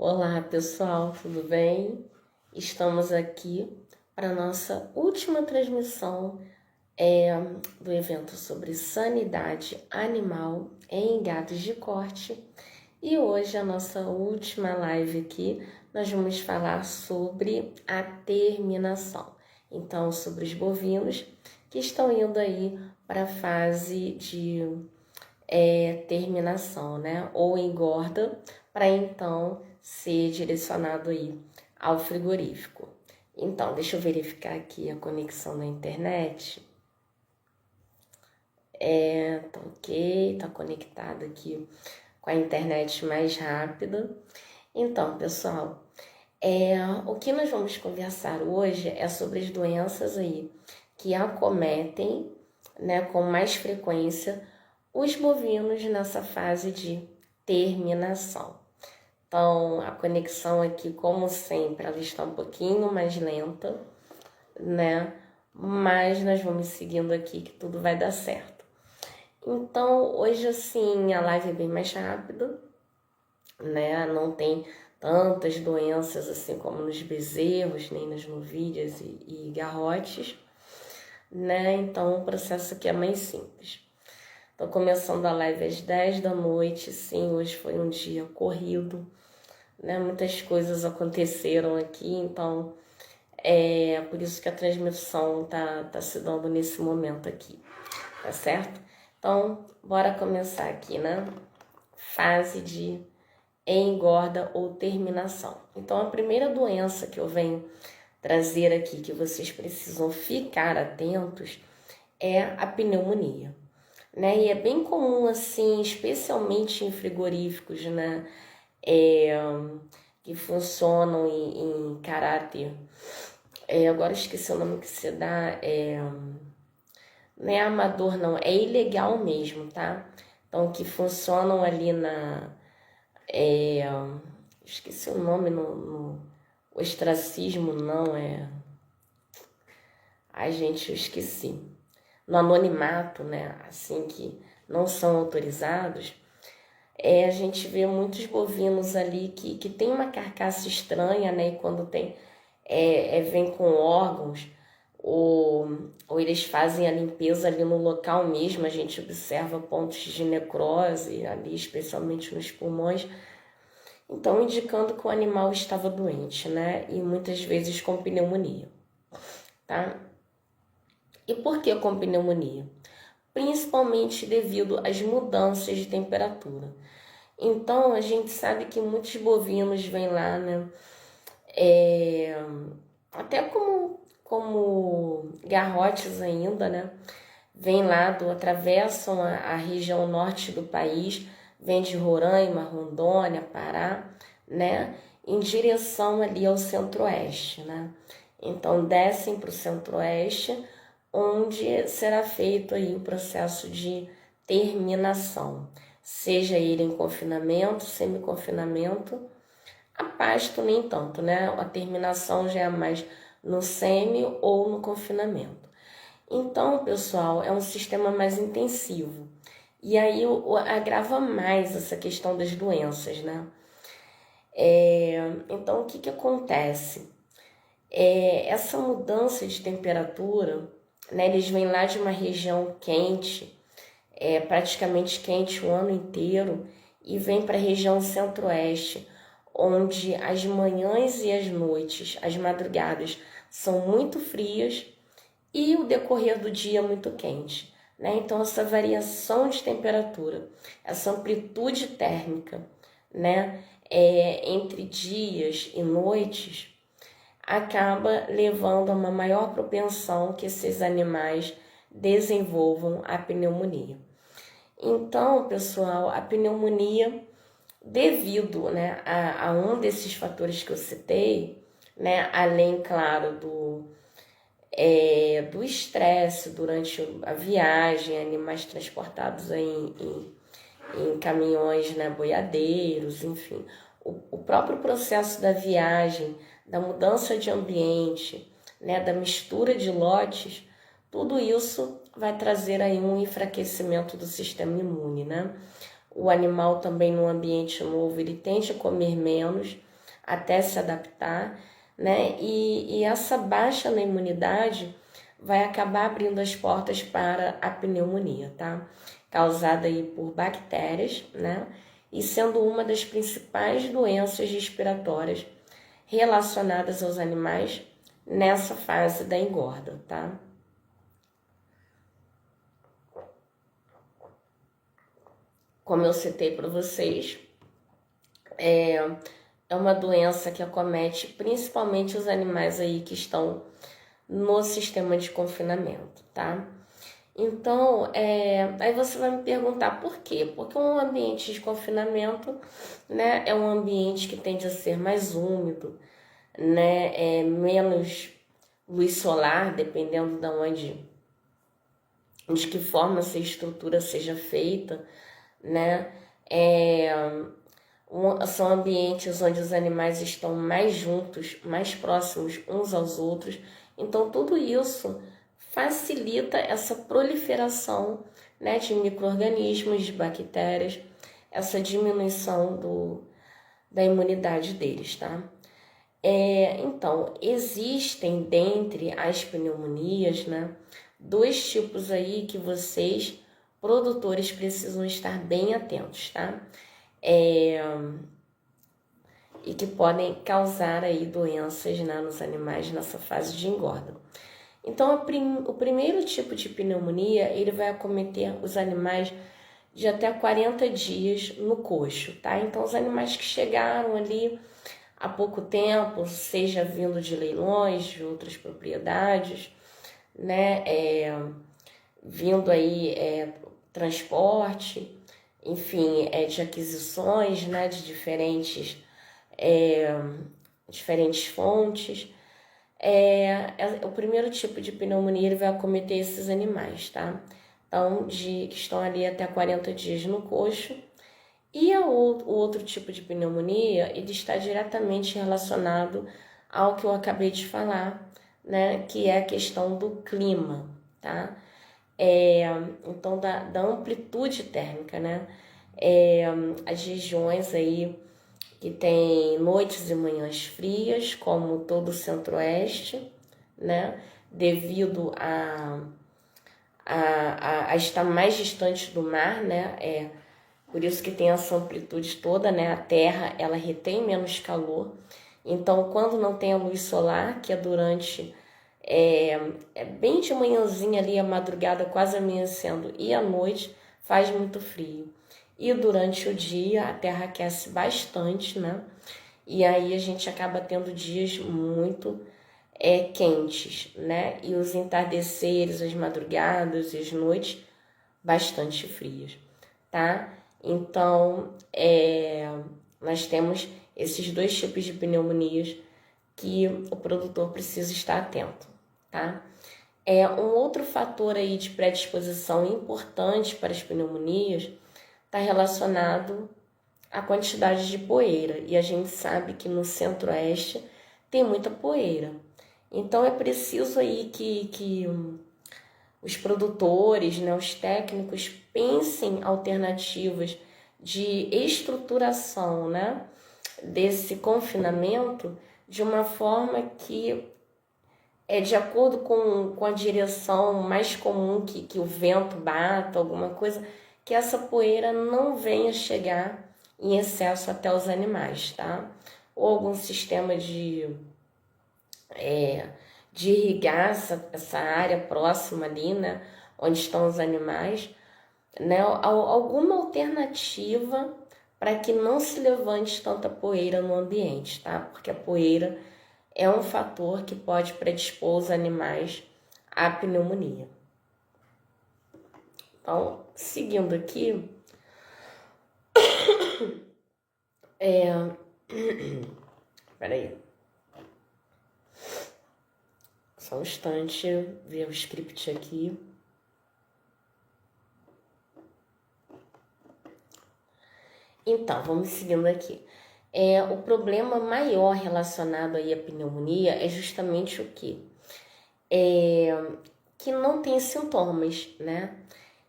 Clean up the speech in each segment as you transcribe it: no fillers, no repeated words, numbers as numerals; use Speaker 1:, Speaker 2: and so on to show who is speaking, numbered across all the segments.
Speaker 1: Olá pessoal, tudo bem? Estamos aqui para a nossa última transmissão do evento sobre sanidade animal em gatos de corte. E hoje a nossa última live aqui, nós vamos falar sobre a terminação. Então, sobre os bovinos que estão indo aí para a fase de terminação, né? Ou engorda, para então ser direcionado aí ao frigorífico. Então, deixa eu verificar aqui a conexão na internet. Tá ok, tá conectado aqui com a internet mais rápida. Então, pessoal, o que nós vamos conversar hoje é sobre as doenças aí que acometem, né, com mais frequência os bovinos nessa fase de terminação. Então, a conexão aqui, como sempre, ela está um pouquinho mais lenta, né? Mas nós vamos seguindo aqui que tudo vai dar certo. Então, hoje, assim, a live é bem mais rápida, né? Não tem tantas doenças assim como nos bezerros, nem nas novilhas e garrotes, né? Então, o processo aqui é mais simples. Tô começando a live às 10 da noite, sim, hoje foi um dia corrido, né? Muitas coisas aconteceram aqui, então é por isso que a transmissão tá se dando nesse momento aqui, tá certo? Então, bora começar aqui, né? Fase de engorda ou terminação. Então, a primeira doença que eu venho trazer aqui, que vocês precisam ficar atentos, é a pneumonia, né? E é bem comum, assim, especialmente em frigoríficos, né? Que funcionam em caráter. Agora eu esqueci o nome que se dá. Não é amador, não, é ilegal mesmo, tá? Então, que funcionam ali na. Esqueci o nome no ostracismo, não é. Ai, gente, eu esqueci. No anonimato, né? Assim que não são autorizados. A gente vê muitos bovinos ali que tem uma carcaça estranha, né? E quando tem, vem com órgãos, ou eles fazem a limpeza ali no local mesmo, a gente observa pontos de necrose ali, especialmente nos pulmões, então indicando que o animal estava doente, né? E muitas vezes com pneumonia, tá? E por que com pneumonia? Principalmente devido às mudanças de temperatura. Então, a gente sabe que muitos bovinos vêm lá, né? Até como garrotes ainda, né? Vêm lá, atravessam a região norte do país, vêm de Roraima, Rondônia, Pará, né? Em direção ali ao centro-oeste, né? Então, descem para o centro-oeste, onde será feito aí o processo de terminação, seja ele em confinamento, semi-confinamento, a pasto nem tanto, né? A terminação já é mais no semi ou no confinamento. Então, pessoal, é um sistema mais intensivo. E aí agrava mais essa questão das doenças, né? Então, o que acontece? Essa mudança de temperatura, né? Eles vêm lá de uma região quente, praticamente quente o ano inteiro, e vem para a região centro-oeste, onde as manhãs e as noites, as madrugadas, são muito frias e o decorrer do dia muito quente, né? Então, essa variação de temperatura, essa amplitude térmica, né? Entre dias e noites, acaba levando a uma maior propensão que esses animais desenvolvam a pneumonia. Então, pessoal, a pneumonia, devido, né, a um desses fatores que eu citei, né, além, claro, do estresse durante a viagem, animais transportados em caminhões, né, boiadeiros, enfim, o próprio processo da viagem, da mudança de ambiente, né, da mistura de lotes, tudo isso vai trazer aí um enfraquecimento do sistema imune, né? O animal também no ambiente novo, ele tende a comer menos, até se adaptar, né? E essa baixa na imunidade vai acabar abrindo as portas para a pneumonia, tá? Causada aí por bactérias, né? E sendo uma das principais doenças respiratórias relacionadas aos animais nessa fase da engorda, tá? Como eu citei para vocês, é uma doença que acomete principalmente os animais aí que estão no sistema de confinamento, tá? Então, aí você vai me perguntar por quê? Porque um ambiente de confinamento, né, é um ambiente que tende a ser mais úmido, né, menos luz solar, dependendo de que forma essa estrutura seja feita, né? São ambientes onde os animais estão mais juntos, mais próximos uns aos outros. Então, tudo isso facilita essa proliferação, né, de micro-organismos, de bactérias, essa diminuição da imunidade deles, tá? Então, existem dentre as pneumonias, né, dois tipos aí que vocês, produtores, precisam estar bem atentos, tá? E que podem causar aí doenças, né, nos animais nessa fase de engorda. Então, o primeiro tipo de pneumonia, ele vai acometer os animais de até 40 dias no coxo, tá? Então, os animais que chegaram ali há pouco tempo, seja vindo de leilões, de outras propriedades, né? Vindo aí transporte, enfim, de aquisições, né? De diferentes fontes. O primeiro tipo de pneumonia ele vai acometer esses animais, tá? Então, que estão ali até 40 dias no coxo. E o outro tipo de pneumonia, ele está diretamente relacionado ao que eu acabei de falar, né? Que é a questão do clima, tá? Então, da amplitude térmica, né? As regiões aí que tem noites e manhãs frias, como todo o centro-oeste, né? Devido a estar mais distante do mar, né? Por isso que tem essa amplitude toda, né? A Terra, ela retém menos calor. Então, quando não tem a luz solar, que é durante... bem de manhãzinha ali, a madrugada quase amanhecendo, e à noite faz muito frio. E durante o dia a Terra aquece bastante, né? E aí a gente acaba tendo dias muito quentes, né? E os entardeceres, as madrugadas e as noites bastante frias, tá? Então, nós temos esses dois tipos de pneumonias que o produtor precisa estar atento, tá? Um outro fator aí de predisposição importante para as pneumonias está relacionado à quantidade de poeira. E a gente sabe que no centro-oeste tem muita poeira. Então é preciso aí que os produtores, né, os técnicos pensem alternativas de estruturação, né, desse confinamento de uma forma que é de acordo com a direção mais comum que o vento bata, alguma coisa, que essa poeira não venha chegar em excesso até os animais, tá? Ou algum sistema de irrigar essa área próxima ali, né? Onde estão os animais, né? Alguma alternativa para que não se levante tanta poeira no ambiente, tá? Porque a poeira é um fator que pode predispor os animais à pneumonia. Então, seguindo aqui, peraí, só um instante, ver o script aqui. Então, vamos seguindo aqui. O problema maior relacionado aí à pneumonia é justamente o quê? Que não tem sintomas, né?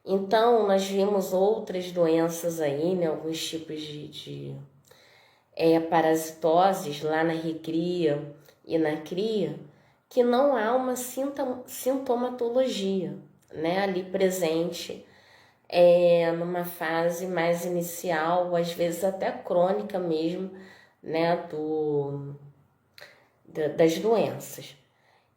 Speaker 1: Então, nós vimos outras doenças aí, né? Alguns tipos parasitoses lá na recria e na cria, que não há uma sintomatologia, né, ali presente numa fase mais inicial, às vezes até crônica mesmo, né, das doenças.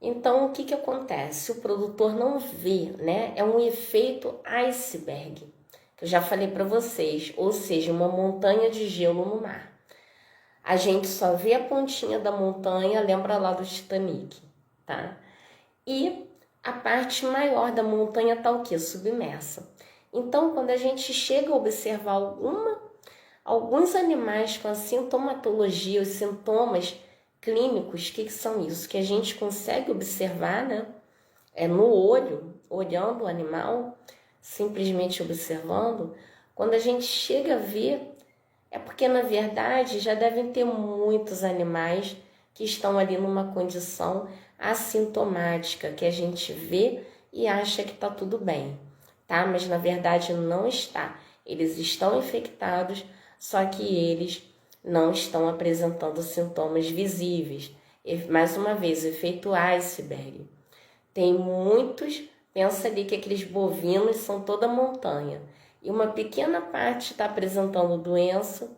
Speaker 1: Então, o que acontece? O produtor não vê, né? É um efeito iceberg, que eu já falei para vocês, ou seja, uma montanha de gelo no mar. A gente só vê a pontinha da montanha, lembra lá do Titanic, tá? E a parte maior da montanha tá o quê? Submersa. Então, quando a gente chega a observar alguns animais com a sintomatologia, os sintomas clínicos, o que são isso? Que a gente consegue observar, né? No olho, olhando o animal, simplesmente observando. Quando a gente chega a ver, é porque, na verdade, já devem ter muitos animais que estão ali numa condição assintomática, que a gente vê e acha que está tudo bem, tá? Mas, na verdade, não está. Eles estão infectados, só que eles não estão apresentando sintomas visíveis. E, mais uma vez, efeito iceberg. Tem muitos, pensa ali que aqueles bovinos são toda montanha. E uma pequena parte está apresentando doença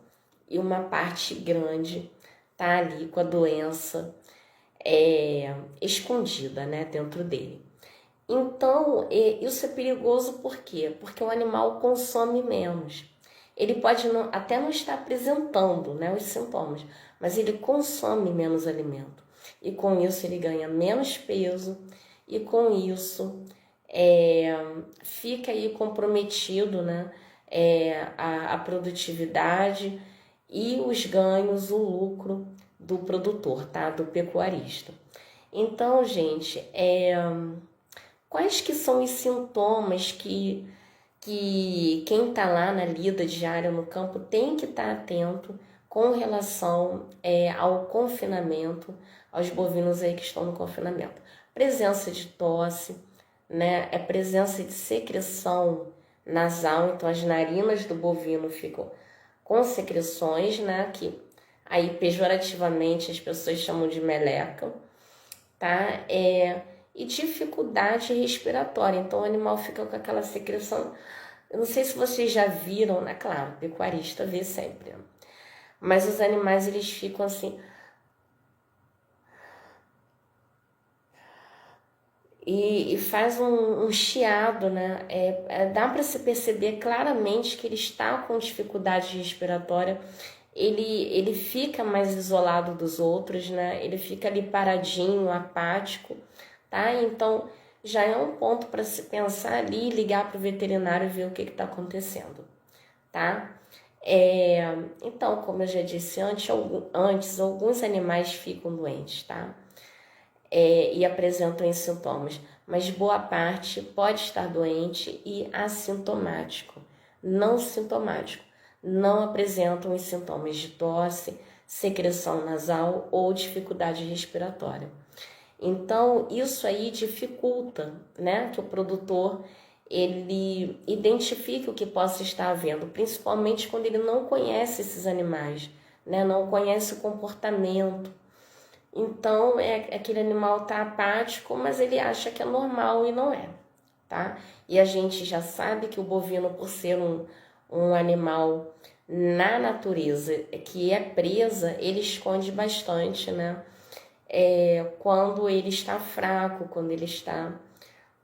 Speaker 1: e uma parte grande está ali com a doença escondida, né, dentro dele. Então, isso é perigoso por quê? Porque o animal consome menos. Ele pode até não estar apresentando, né, os sintomas, mas ele consome menos alimento. E com isso ele ganha menos peso e com isso fica aí comprometido, né, a produtividade e os ganhos, o lucro do produtor, tá? Do pecuarista. Então, gente, quais que são os sintomas que quem está lá na lida diária no campo tem que estar atento com relação ao confinamento, aos bovinos aí que estão no confinamento? Presença de tosse, né? Presença de secreção nasal, então as narinas do bovino ficam com secreções, né? Que aí pejorativamente as pessoas chamam de meleca, tá? E dificuldade respiratória, então o animal fica com aquela secreção. Eu não sei se vocês já viram, né? Claro, o pecuarista vê sempre, mas os animais eles ficam assim. E faz um chiado, né? Dá para se perceber claramente que ele está com dificuldade respiratória, ele fica mais isolado dos outros, né? Ele fica ali paradinho, apático, tá? Então já é um ponto para se pensar ali, ligar para o veterinário e ver o que está acontecendo, tá? Então, como eu já disse antes, alguns animais ficam doentes, tá? E apresentam esses sintomas, mas boa parte pode estar doente e assintomático, não sintomático, não apresentam os sintomas de tosse, secreção nasal ou dificuldade respiratória. Então, isso aí dificulta, né, que o produtor ele identifique o que possa estar havendo, principalmente quando ele não conhece esses animais, né, não conhece o comportamento. Então, aquele animal tá apático, mas ele acha que é normal e não é, tá? E a gente já sabe que o bovino, por ser um animal na natureza que é presa, ele esconde bastante, né? Quando ele está fraco, quando ele está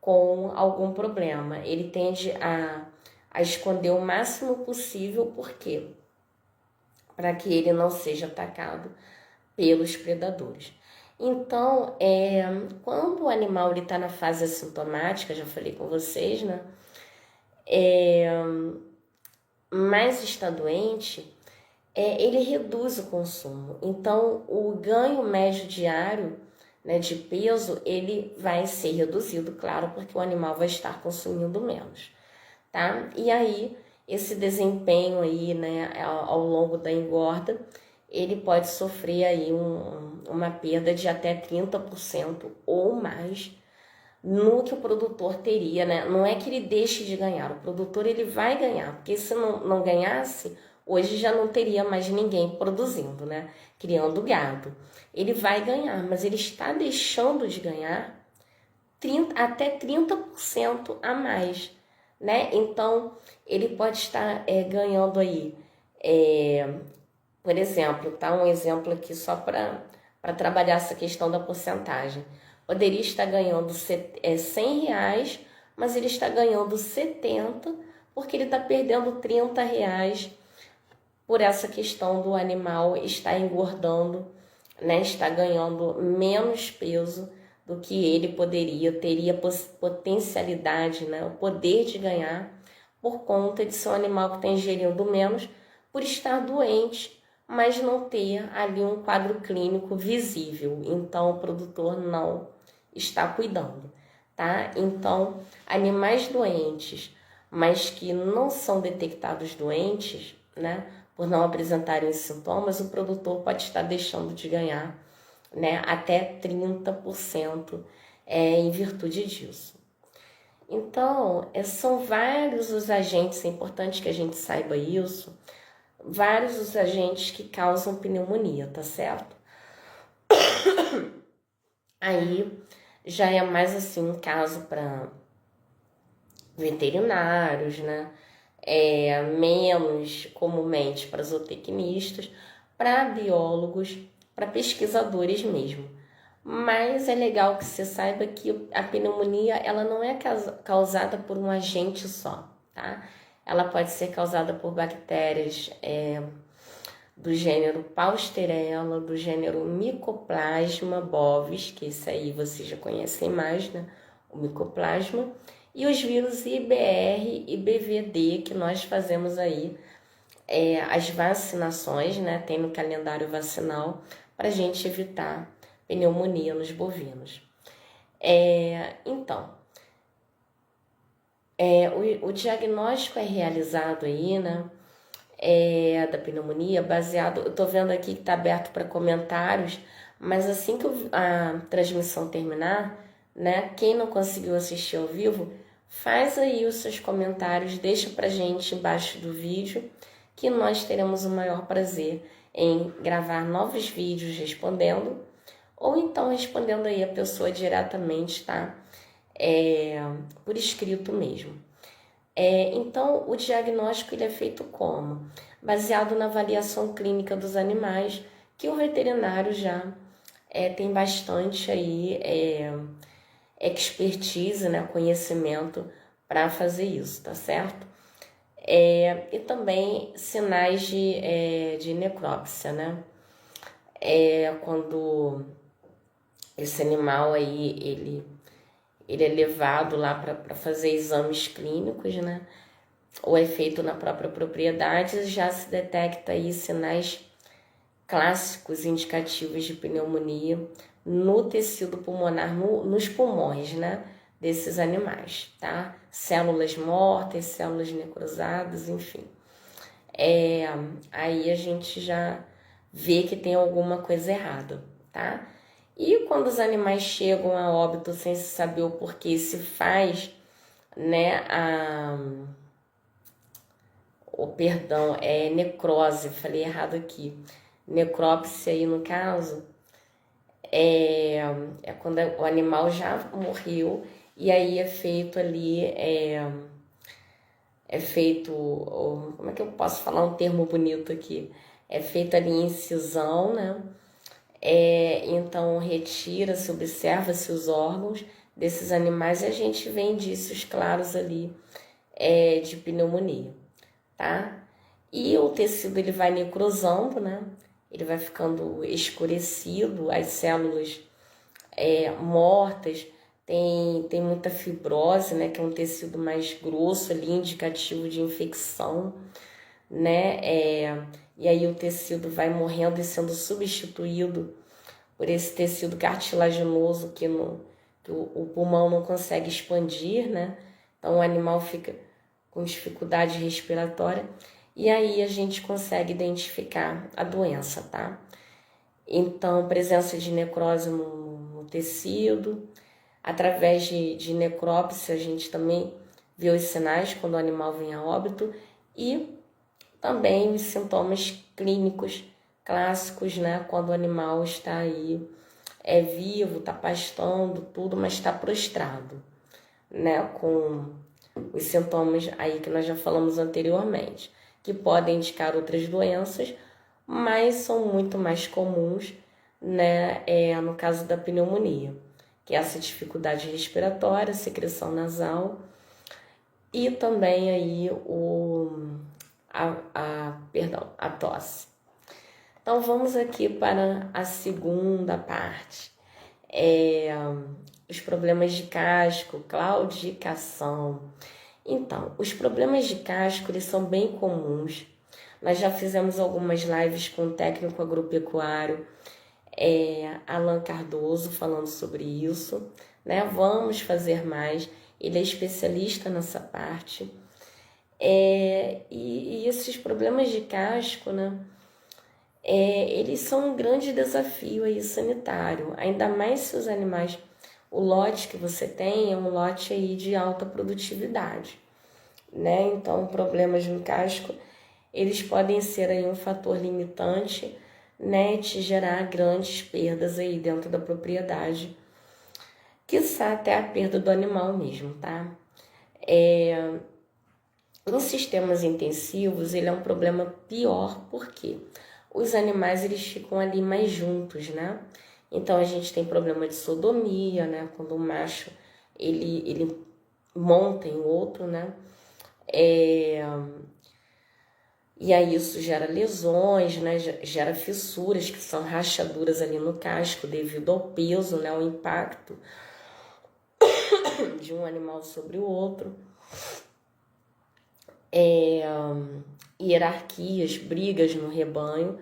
Speaker 1: com algum problema. Ele tende a esconder o máximo possível, por quê? Para que ele não seja atacado pelos predadores. Então, quando o animal está na fase assintomática, já falei com vocês, né? Mas está doente, ele reduz o consumo. Então, o ganho médio diário, né, de peso, ele vai ser reduzido, claro, porque o animal vai estar consumindo menos, tá? E aí, esse desempenho aí, né, ao longo da engorda, ele pode sofrer aí uma perda de até 30% ou mais no que o produtor teria, né? Não é que ele deixe de ganhar, o produtor ele vai ganhar, porque se não ganhasse, Hoje já não teria mais ninguém produzindo, né? Criando gado. Ele vai ganhar, mas ele está deixando de ganhar até 30% a mais, né? Então, ele pode estar ganhando aí, por exemplo, tá? Um exemplo aqui só para trabalhar essa questão da porcentagem. Poderia estar ganhando R$ 100, mas ele está ganhando 70 porque ele está perdendo R$ 30 por essa questão do animal estar engordando, né? Está ganhando menos peso do que ele teria potencialidade, né? O poder de ganhar por conta de ser um animal que está ingerindo menos por estar doente, mas não ter ali um quadro clínico visível. Então, o produtor não está cuidando, tá? Então, animais doentes, mas que não são detectados doentes, né? Por não apresentarem os sintomas, o produtor pode estar deixando de ganhar, né? Até 30% em virtude disso. Então, são vários os agentes, é importante que a gente saiba isso, vários os agentes que causam pneumonia, tá certo? Aí já é mais assim um caso para veterinários, né? Menos comumente para zootecnistas, para biólogos, para pesquisadores mesmo. Mas é legal que você saiba que a pneumonia ela não é causada por um agente só, tá? Ela pode ser causada por bactérias do gênero Pasteurella, do gênero Mycoplasma bovis, que esse aí vocês já conhecem mais, né? O Mycoplasma, e os vírus IBR e BVD, que nós fazemos aí as vacinações, né? Tem no calendário vacinal, para a gente evitar pneumonia nos bovinos. Então, o diagnóstico é realizado aí, né? Da pneumonia, baseado... Eu tô vendo aqui que tá aberto para comentários, mas assim que a transmissão terminar, né? Quem não conseguiu assistir ao vivo, faz aí os seus comentários, deixa pra gente embaixo do vídeo, que nós teremos o maior prazer em gravar novos vídeos respondendo, ou então respondendo aí a pessoa diretamente, tá? Por escrito mesmo. Então, o diagnóstico ele é feito como? Baseado na avaliação clínica dos animais, que o veterinário já tem bastante aí expertise, né, conhecimento para fazer isso, tá certo? E também sinais de necrópsia, né? Quando esse animal aí, ele é levado lá para fazer exames clínicos, né? Ou é feito na própria propriedade, já se detecta aí sinais clássicos indicativos de pneumonia no tecido pulmonar, nos pulmões, né? Desses animais, tá? Células mortas, células necrosadas, enfim. Aí a gente já vê que tem alguma coisa errada, tá? E quando os animais chegam a óbito sem se saber o porquê, se faz, né, perdão, necrose, falei errado aqui, necrópsia aí no caso, é quando o animal já morreu e aí é feito ali, como é que eu posso falar um termo bonito aqui? É feito ali incisão, né? Então retira-se, observa-se os órgãos desses animais e a gente vê indícios claros ali de pneumonia, tá? E o tecido ele vai necrosando, né? Ele vai ficando escurecido, as células mortas, tem muita fibrose, né? Que é um tecido mais grosso ali, indicativo de infecção, né? E aí o tecido vai morrendo e sendo substituído por esse tecido cartilaginoso que o pulmão não consegue expandir, né? Então o animal fica com dificuldade respiratória e aí a gente consegue identificar a doença, tá? Então, presença de necrose no tecido, através de necrópsia a gente também vê os sinais quando o animal vem a óbito e também os sintomas clínicos clássicos, né? Quando o animal está aí, vivo, está pastando, tudo, mas está prostrado, né? Com os sintomas aí que nós já falamos anteriormente, que podem indicar outras doenças, mas são muito mais comuns, né? No caso da pneumonia, que é essa dificuldade respiratória, secreção nasal e também aí a tosse. Então vamos aqui para a segunda parte. Os problemas de casco, claudicação. Então, os problemas de casco, eles são bem comuns. Nós já fizemos algumas lives com o técnico agropecuário, Alan Cardoso, falando sobre isso, né? Vamos fazer mais. Ele é especialista nessa parte. E esses problemas de casco, né? Eles são um grande desafio aí sanitário, ainda mais se os animais, o lote que você tem é um lote aí de alta produtividade, né? Então, problemas no casco, eles podem ser aí um fator limitante, né? Te gerar grandes perdas aí dentro da propriedade, quiçá até a perda do animal mesmo, tá? Em sistemas intensivos, ele é um problema pior, porque os animais eles ficam ali mais juntos, né? Então a gente tem problema de sodomia, né? Quando o macho ele monta em outro, né? E aí isso gera lesões, né? Gera fissuras, que são rachaduras ali no casco devido ao peso, né? O impacto de um animal sobre o outro. Hierarquias, brigas no rebanho,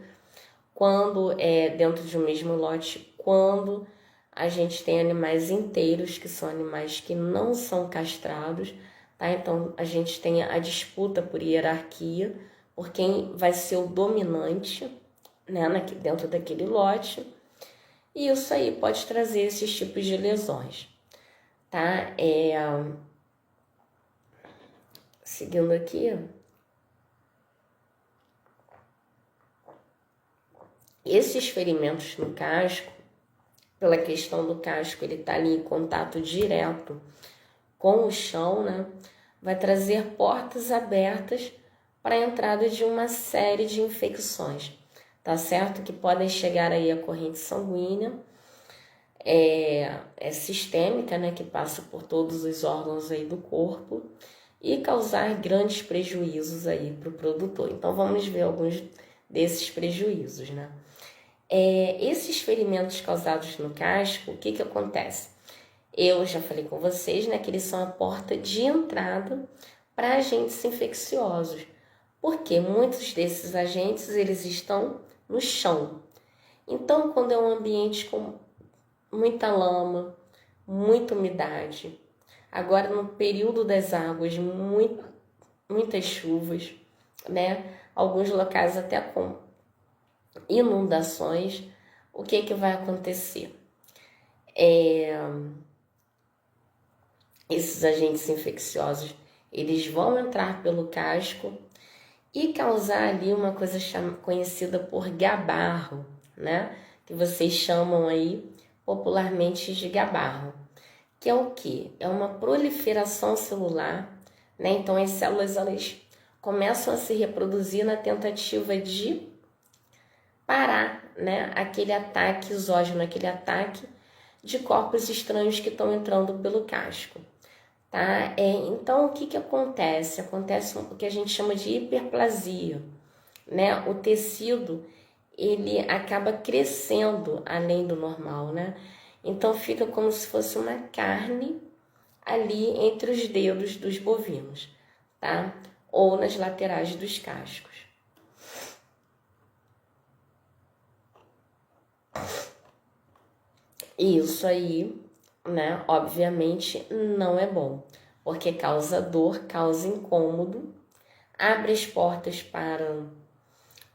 Speaker 1: quando dentro de um mesmo lote, quando a gente tem animais inteiros, que são animais que não são castrados, tá? Então a gente tem a disputa por hierarquia, por quem vai ser o dominante, né, dentro daquele lote, e isso aí pode trazer esses tipos de lesões, tá? Seguindo aqui, esses ferimentos no casco, pela questão do casco, ele tá ali em contato direto com o chão, né? Vai trazer portas abertas para a entrada de uma série de infecções, tá certo? Que podem chegar aí a corrente sanguínea, sistêmica, né? Que passa por todos os órgãos aí do corpo e causar grandes prejuízos aí para o produtor. Então vamos ver alguns desses prejuízos, né? Esses ferimentos causados no casco, o que que acontece? Eu já falei com vocês, né, que eles são a porta de entrada para agentes infecciosos, porque muitos desses agentes eles estão no chão. Então, quando é um ambiente com muita lama, muita umidade, agora no período das águas, muitas chuvas, né, alguns locais até com inundações, o que que vai acontecer? Esses agentes infecciosos, eles vão entrar pelo casco e causar ali uma coisa conhecida por gabarro, né? Que vocês chamam aí popularmente de gabarro. Que é o quê? É uma proliferação celular, né? Então as células elas começam a se reproduzir na tentativa de parar, né? Aquele ataque exógeno, aquele ataque de corpos estranhos que estão entrando pelo casco. Tá? Então, o que que acontece? Acontece o que a gente chama de hiperplasia, né? O tecido, ele acaba crescendo além do normal, né? Então, fica como se fosse uma carne ali entre os dedos dos bovinos, tá? Ou nas laterais dos cascos. Isso aí, né? Obviamente não é bom, porque causa dor, causa incômodo, abre as portas para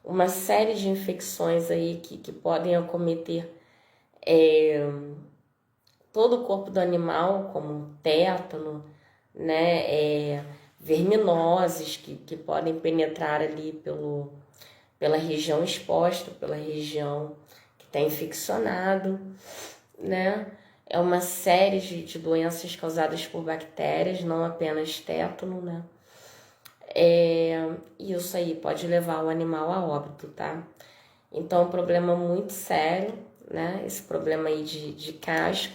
Speaker 1: uma série de infecções aí que podem acometer todo o corpo do animal, como tétano, né? verminoses que podem penetrar ali pela região exposta, pela região que está infeccionado, né? É uma série de doenças causadas por bactérias, não apenas tétano, né? Isso aí pode levar o animal a óbito, tá? Então é um problema muito sério, né? Esse problema aí de casco.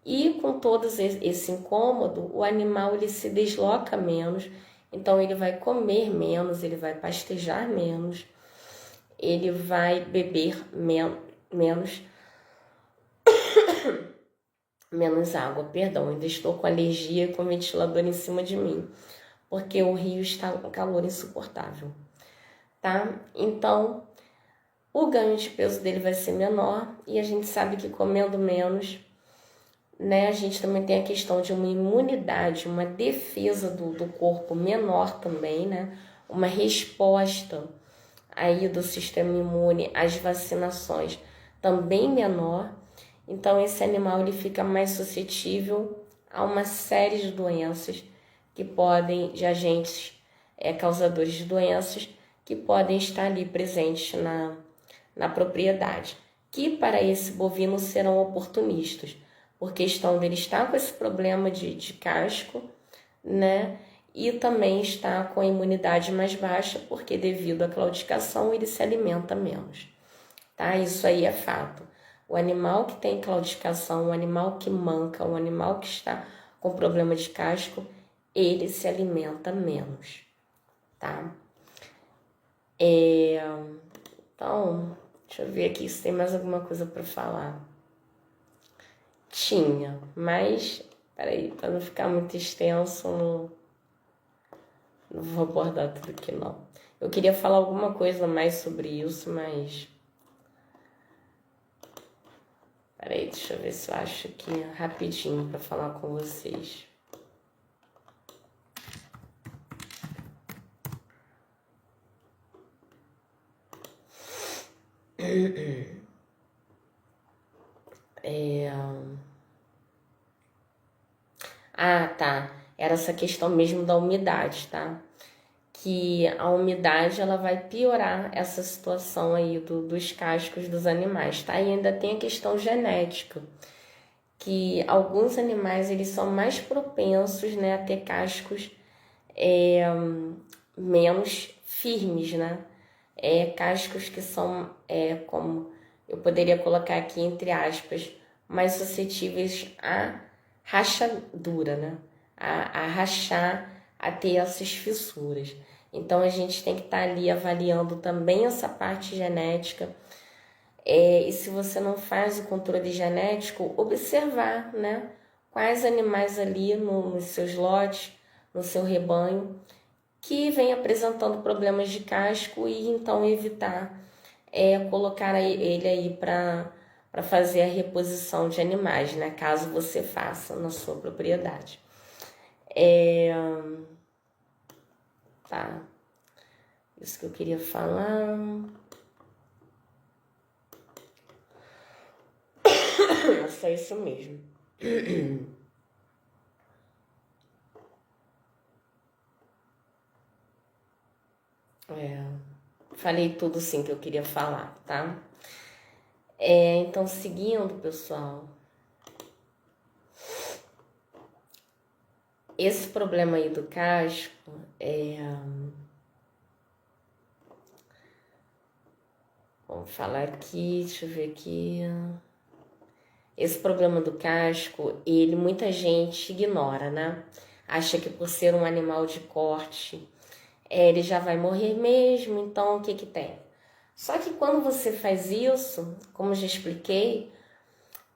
Speaker 1: E com todo esse incômodo, o animal ele se desloca menos, então ele vai comer menos, ele vai pastejar menos, ele vai beber menos água, perdão, ainda estou com alergia e com o ventilador em cima de mim, porque o Rio está com calor insuportável, tá? Então, o ganho de peso dele vai ser menor e a gente sabe que comendo menos, né, a gente também tem a questão de uma imunidade, uma defesa do corpo menor também, né? Uma resposta aí do sistema imune às vacinações também menor. Então esse animal ele fica mais suscetível a uma série de doenças que podem, de agentes causadores de doenças que podem estar ali presentes na propriedade, que para esse bovino serão oportunistas, por questão dele estar com esse problema de casco, né? E também está com a imunidade mais baixa, porque devido à claudicação ele se alimenta menos, tá? Isso aí é fato. O animal que tem claudicação, o animal que manca, o animal que está com problema de casco, ele se alimenta menos, tá? Então, deixa eu ver aqui se tem mais alguma coisa para falar. Tinha, mas, peraí, para não ficar muito extenso, não vou abordar tudo aqui, não. Eu queria falar alguma coisa mais sobre isso, mas... Peraí, deixa eu ver se eu acho aqui rapidinho para falar com vocês. Ah, tá. Era essa questão mesmo da umidade, tá? Que a umidade ela vai piorar essa situação aí dos cascos dos animais, tá? E ainda tem a questão genética, que alguns animais eles são mais propensos, né, a ter cascos menos firmes, né? Cascos que são, como eu poderia colocar aqui entre aspas, mais suscetíveis a rachadura, né? A rachar, a ter essas fissuras. Então a gente tem que estar ali avaliando também essa parte genética. E se você não faz o controle genético, observar, né? Quais animais ali nos seus lotes, no seu rebanho, que vem apresentando problemas de casco e então evitar colocar ele aí para fazer a reposição de animais, né? Caso você faça na sua propriedade. Tá. Isso que eu queria falar. É só isso mesmo. Falei tudo sim que eu queria falar, tá? Então, seguindo, pessoal, esse problema aí do casco vamos falar aqui, deixa eu ver aqui. Esse problema do casco, muita gente ignora, né? Acha que por ser um animal de corte, ele já vai morrer mesmo, então o que que tem? Só que quando você faz isso, como já expliquei,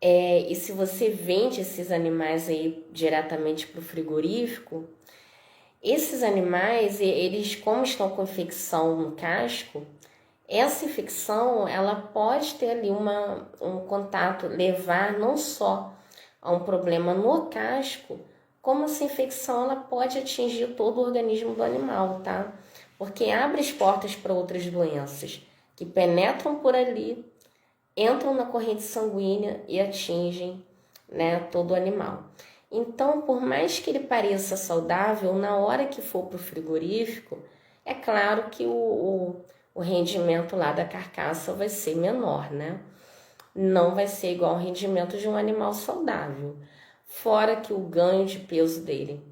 Speaker 1: e se você vende esses animais aí diretamente para o frigorífico, esses animais, eles como estão com infecção no casco, essa infecção ela pode ter ali um contato, levar não só a um problema no casco, como essa infecção ela pode atingir todo o organismo do animal, tá? Porque abre as portas para outras doenças que penetram por ali, entram na corrente sanguínea e atingem, né, todo o animal. Então, por mais que ele pareça saudável, na hora que for para o frigorífico, é claro que o rendimento lá da carcaça vai ser menor, né? Não vai ser igual ao rendimento de um animal saudável. Fora que o ganho de peso dele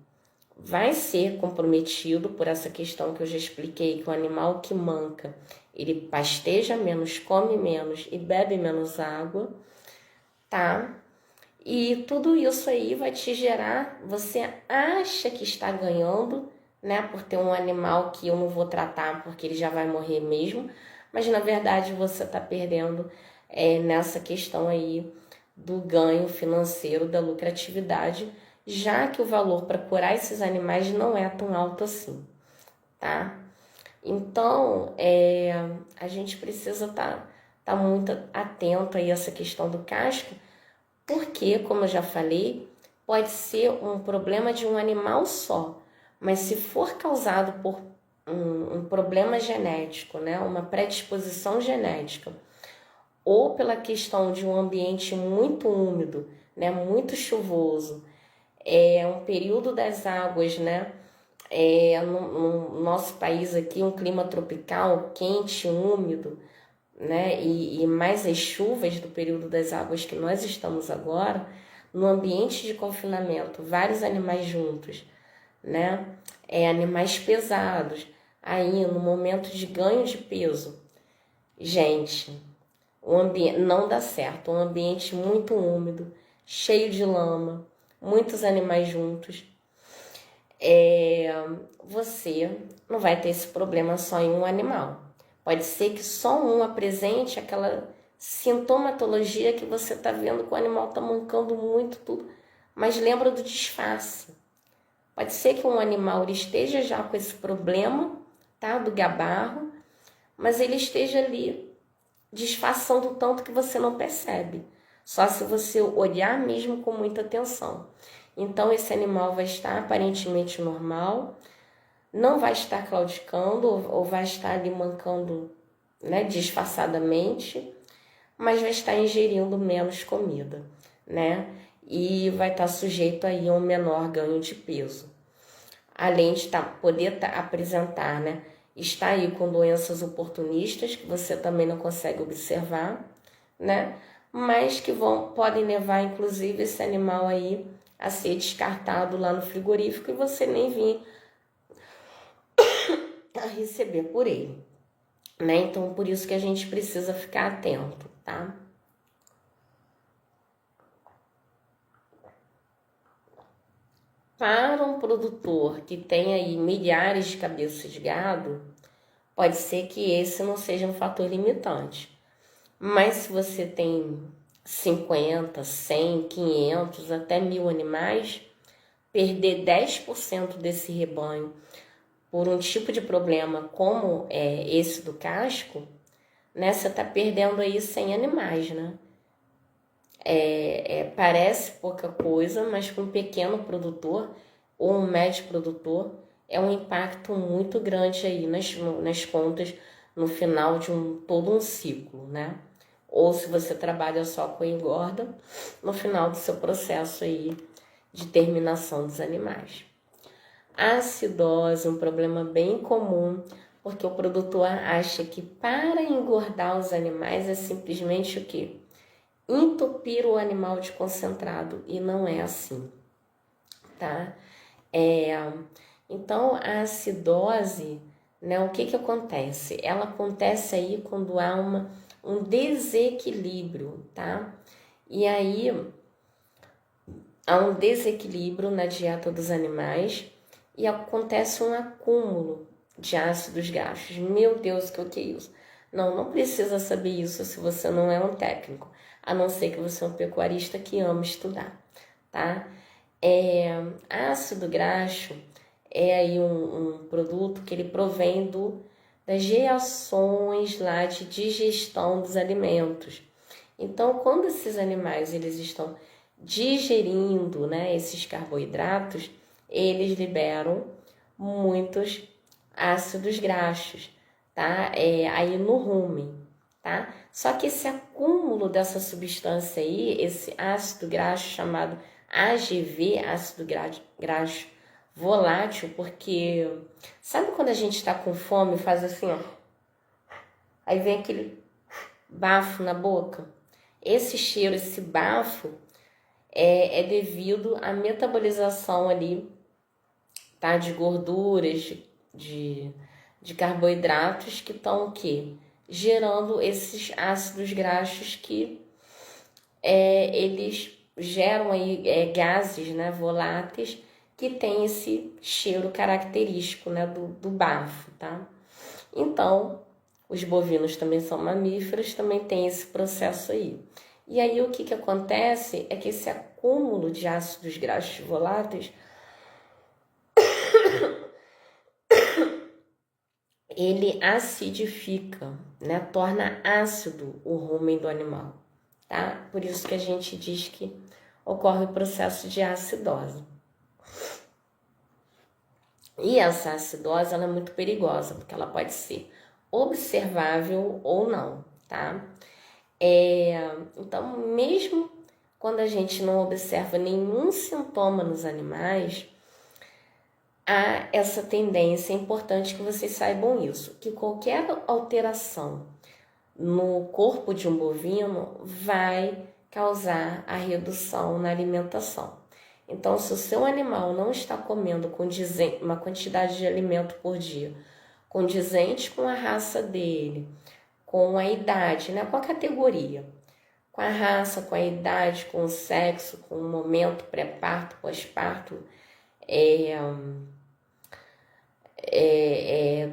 Speaker 1: vai ser comprometido por essa questão que eu já expliquei, que o animal que manca, ele pasteja menos, come menos e bebe menos água, tá? E tudo isso aí vai te gerar, você acha que está ganhando, né? Por ter um animal que eu não vou tratar porque ele já vai morrer mesmo, mas na verdade você está perdendo nessa questão aí do ganho financeiro, da lucratividade, já que o valor para curar esses animais não é tão alto assim, tá? Então, a gente precisa tá muito atento aí a essa questão do casco, porque, como eu já falei, pode ser um problema de um animal só, mas se for causado por um problema genético, né, uma predisposição genética, ou pela questão de um ambiente muito úmido, né, muito chuvoso, um período das águas, né, no nosso país aqui, um clima tropical, quente, úmido, né, e mais as chuvas do período das águas que nós estamos agora, no ambiente de confinamento, vários animais juntos, né, animais pesados, aí no momento de ganho de peso, gente, o ambiente não dá certo, um ambiente muito úmido, cheio de lama, muitos animais juntos, você não vai ter esse problema só em um animal. Pode ser que só um apresente aquela sintomatologia que você está vendo que o animal está mancando muito tudo, mas lembra do disfarce. Pode ser que um animal ele esteja já com esse problema, tá, do gabarro, mas ele esteja ali disfarçando tanto que você não percebe. Só se você olhar mesmo com muita atenção. Então esse animal vai estar aparentemente normal, não vai estar claudicando ou vai estar ali mancando, né, disfarçadamente, mas vai estar ingerindo menos comida, né? E vai estar sujeito aí a um menor ganho de peso. Além de poder apresentar, né? Está aí com doenças oportunistas que você também não consegue observar, né? Mas que podem levar, inclusive, esse animal aí a ser descartado lá no frigorífico e você nem vir a receber por ele, né? Então, por isso que a gente precisa ficar atento, tá? Para um produtor que tem aí milhares de cabeças de gado, pode ser que esse não seja um fator limitante. Mas se você tem 50, 100, 500, até 1.000 animais, perder 10% desse rebanho por um tipo de problema como esse do casco, né, você está perdendo aí 100 animais, né? Parece pouca coisa, mas para um pequeno produtor ou um médio produtor é um impacto muito grande aí nas contas no final de todo um ciclo, né? Ou se você trabalha só com engorda, no final do seu processo aí de terminação dos animais. A acidose é um problema bem comum, porque o produtor acha que para engordar os animais é simplesmente o quê? Entupir o animal de concentrado, e não é assim, tá? Então, a acidose, né, o que acontece? Ela acontece aí quando há um desequilíbrio, tá? E aí, há um desequilíbrio na dieta dos animais e acontece um acúmulo de ácidos graxos. Meu Deus, o que é isso? Não precisa saber isso se você não é um técnico, a não ser que você é um pecuarista que ama estudar, tá? Ácido graxo é aí um produto que ele provém das reações lá de digestão dos alimentos. Então, quando esses animais eles estão digerindo, né, esses carboidratos, eles liberam muitos ácidos graxos, tá? Aí no rumen, tá? Só que esse acúmulo dessa substância aí, esse ácido graxo chamado AGV, ácido graxo volátil, porque sabe quando a gente está com fome, faz assim, ó, aí vem aquele bafo na boca? Esse cheiro, esse bafo é devido à metabolização ali, tá? De gorduras, de carboidratos que estão o quê? Gerando esses ácidos graxos que eles geram aí gases, né, voláteis, que tem esse cheiro característico, né, do bafo, tá? Então, os bovinos também são mamíferos, também tem esse processo aí. E aí o que acontece é que esse acúmulo de ácidos graxos voláteis ele acidifica, né? Torna ácido o rumen do animal, tá? Por isso que a gente diz que ocorre o processo de acidose. E essa acidose ela é muito perigosa, porque ela pode ser observável ou não, tá? Então, mesmo quando a gente não observa nenhum sintoma nos animais, há essa tendência, é importante que vocês saibam isso, que qualquer alteração no corpo de um bovino vai causar a redução na alimentação. Então, se o seu animal não está comendo uma quantidade de alimento por dia condizente com a raça dele, com a idade, né, com a categoria, com a raça, com a idade, com o sexo, com o momento pré-parto, pós-parto,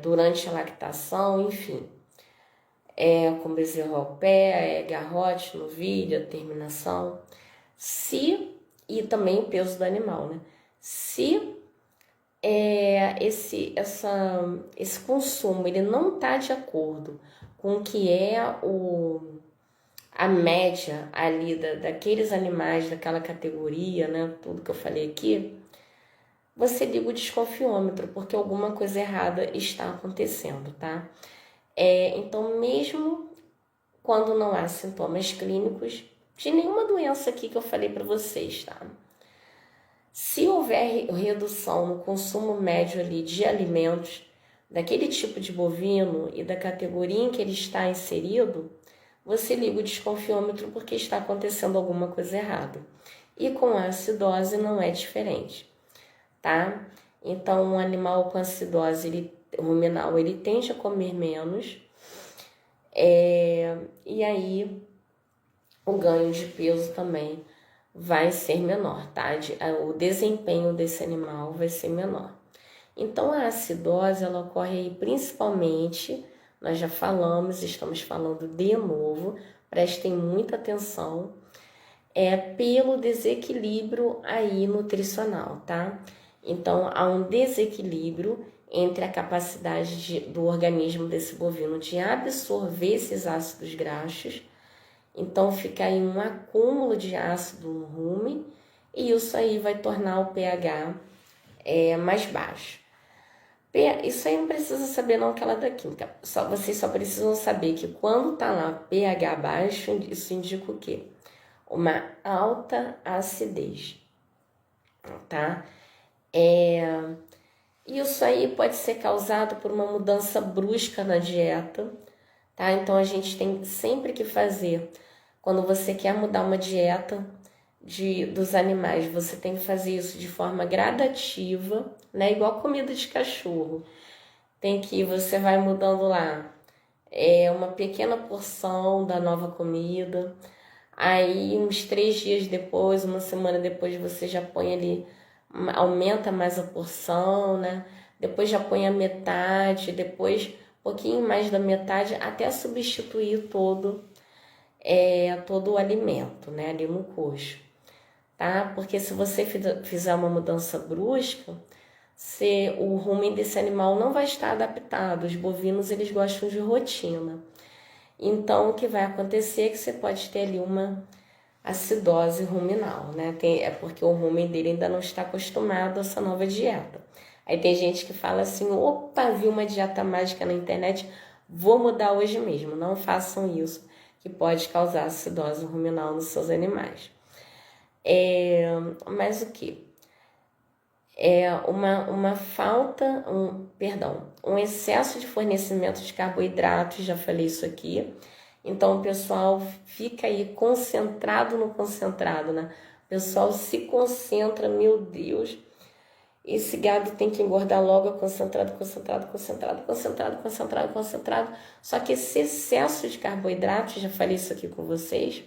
Speaker 1: durante a lactação, enfim, com bezerro ao pé, garrote, novilha, terminação, e também o peso do animal, né? Se esse consumo ele não está de acordo com o que é a média ali daqueles animais, daquela categoria, né? Tudo que eu falei aqui, você liga o desconfiômetro, porque alguma coisa errada está acontecendo, tá? Então, mesmo quando não há sintomas clínicos de nenhuma doença aqui que eu falei para vocês, tá? Se houver redução no consumo médio ali de alimentos daquele tipo de bovino e da categoria em que ele está inserido, você liga o desconfiômetro porque está acontecendo alguma coisa errada. E com a acidose não é diferente, tá? Então, um animal com acidose ruminal, ele tende a comer menos, e aí o ganho de peso também vai ser menor, tá? O desempenho desse animal vai ser menor. Então, a acidose, ela ocorre aí principalmente, nós já falamos, estamos falando de novo, prestem muita atenção, pelo desequilíbrio aí nutricional, tá? Então, há um desequilíbrio entre a capacidade do organismo desse bovino de absorver esses ácidos graxos. Então, fica aí um acúmulo de ácido no rumen e isso aí vai tornar o pH mais baixo. Isso aí não precisa saber não aquela da química. Vocês só precisam saber que quando tá lá pH baixo, isso indica o quê? Uma alta acidez, tá? Isso aí pode ser causado por uma mudança brusca na dieta, tá? Então, a gente tem sempre que fazer, quando você quer mudar uma dieta dos animais, você tem que fazer isso de forma gradativa, né? Igual comida de cachorro. Você vai mudando lá, uma pequena porção da nova comida, aí uns 3 dias depois, uma semana depois, você já põe ali, aumenta mais a porção, né? Depois já põe a metade, depois um pouquinho mais da metade, até substituir todo o alimento, né, ali no coxo, tá? Porque se você fizer uma mudança brusca, o rumen desse animal não vai estar adaptado. Os bovinos, eles gostam de rotina. Então, o que vai acontecer é que você pode ter ali uma acidose ruminal, né? Porque o rumen dele ainda não está acostumado a essa nova dieta. Aí tem gente que fala assim, opa, vi uma dieta mágica na internet, vou mudar hoje mesmo. Não façam isso, que pode causar acidose ruminal nos seus animais. Mas o que? Uma falta, um excesso de fornecimento de carboidratos, já falei isso aqui. Então o pessoal fica aí concentrado no concentrado, né? O pessoal se concentra, meu Deus, esse gado tem que engordar logo, é concentrado, concentrado, concentrado, concentrado, concentrado, concentrado. Só que esse excesso de carboidratos, já falei isso aqui com vocês,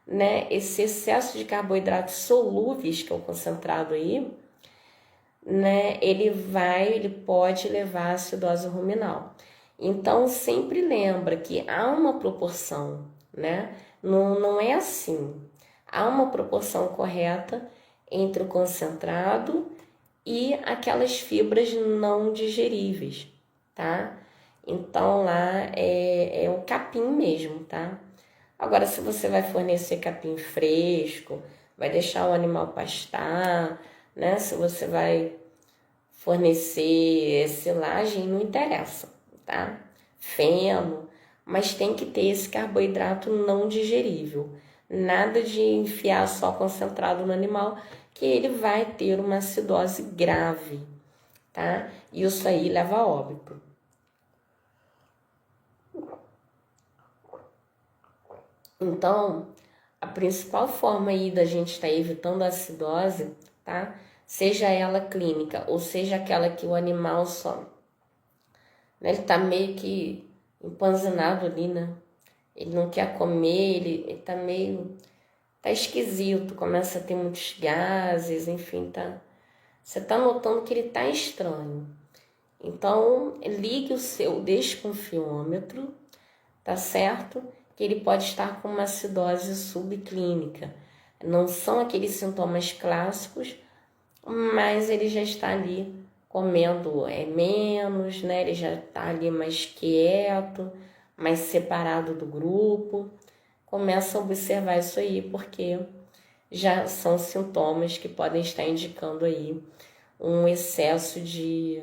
Speaker 1: né? Esse excesso de carboidratos solúveis, que é o concentrado aí, né? Ele pode levar à acidose ruminal. Então, sempre lembra que há uma proporção, né? Não é assim. Há uma proporção correta entre o concentrado e aquelas fibras não digeríveis, tá? Então, lá é o capim mesmo, tá? Agora, se você vai fornecer capim fresco, vai deixar o animal pastar, né? Se você vai fornecer silagem, não interessa, tá? Feno, mas tem que ter esse carboidrato não digerível. Nada de enfiar só concentrado no animal, que ele vai ter uma acidose grave, tá? E isso aí leva a óbito. Então, a principal forma aí da gente estar evitando a acidose, tá? Seja ela clínica ou seja aquela que o animal só, né? Ele tá meio que empanzinado ali, né? Ele não quer comer, ele tá meio, tá esquisito, começa a ter muitos gases, enfim, tá. Você tá notando que ele tá estranho. Então, ligue o seu desconfiômetro, tá certo? Que ele pode estar com uma acidose subclínica. Não são aqueles sintomas clássicos, mas ele já está ali comendo menos, né? Ele já está ali mais quieto, mais separado do grupo. Começa a observar isso aí, porque já são sintomas que podem estar indicando aí um excesso de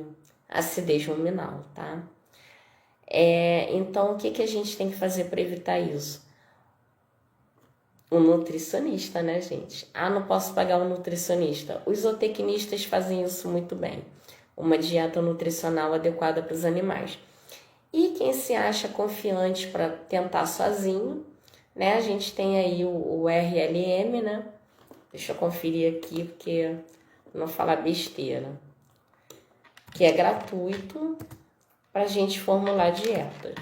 Speaker 1: acidez ruminal, tá? Então, o que a gente tem que fazer para evitar isso? O nutricionista, né, gente? Ah, não posso pagar um nutricionista. Os zootecnistas fazem isso muito bem. Uma dieta nutricional adequada para os animais. E quem se acha confiante para tentar sozinho, né? A gente tem aí o RLM, né? Deixa eu conferir aqui, porque não falar besteira. Que é gratuito para a gente formular dietas,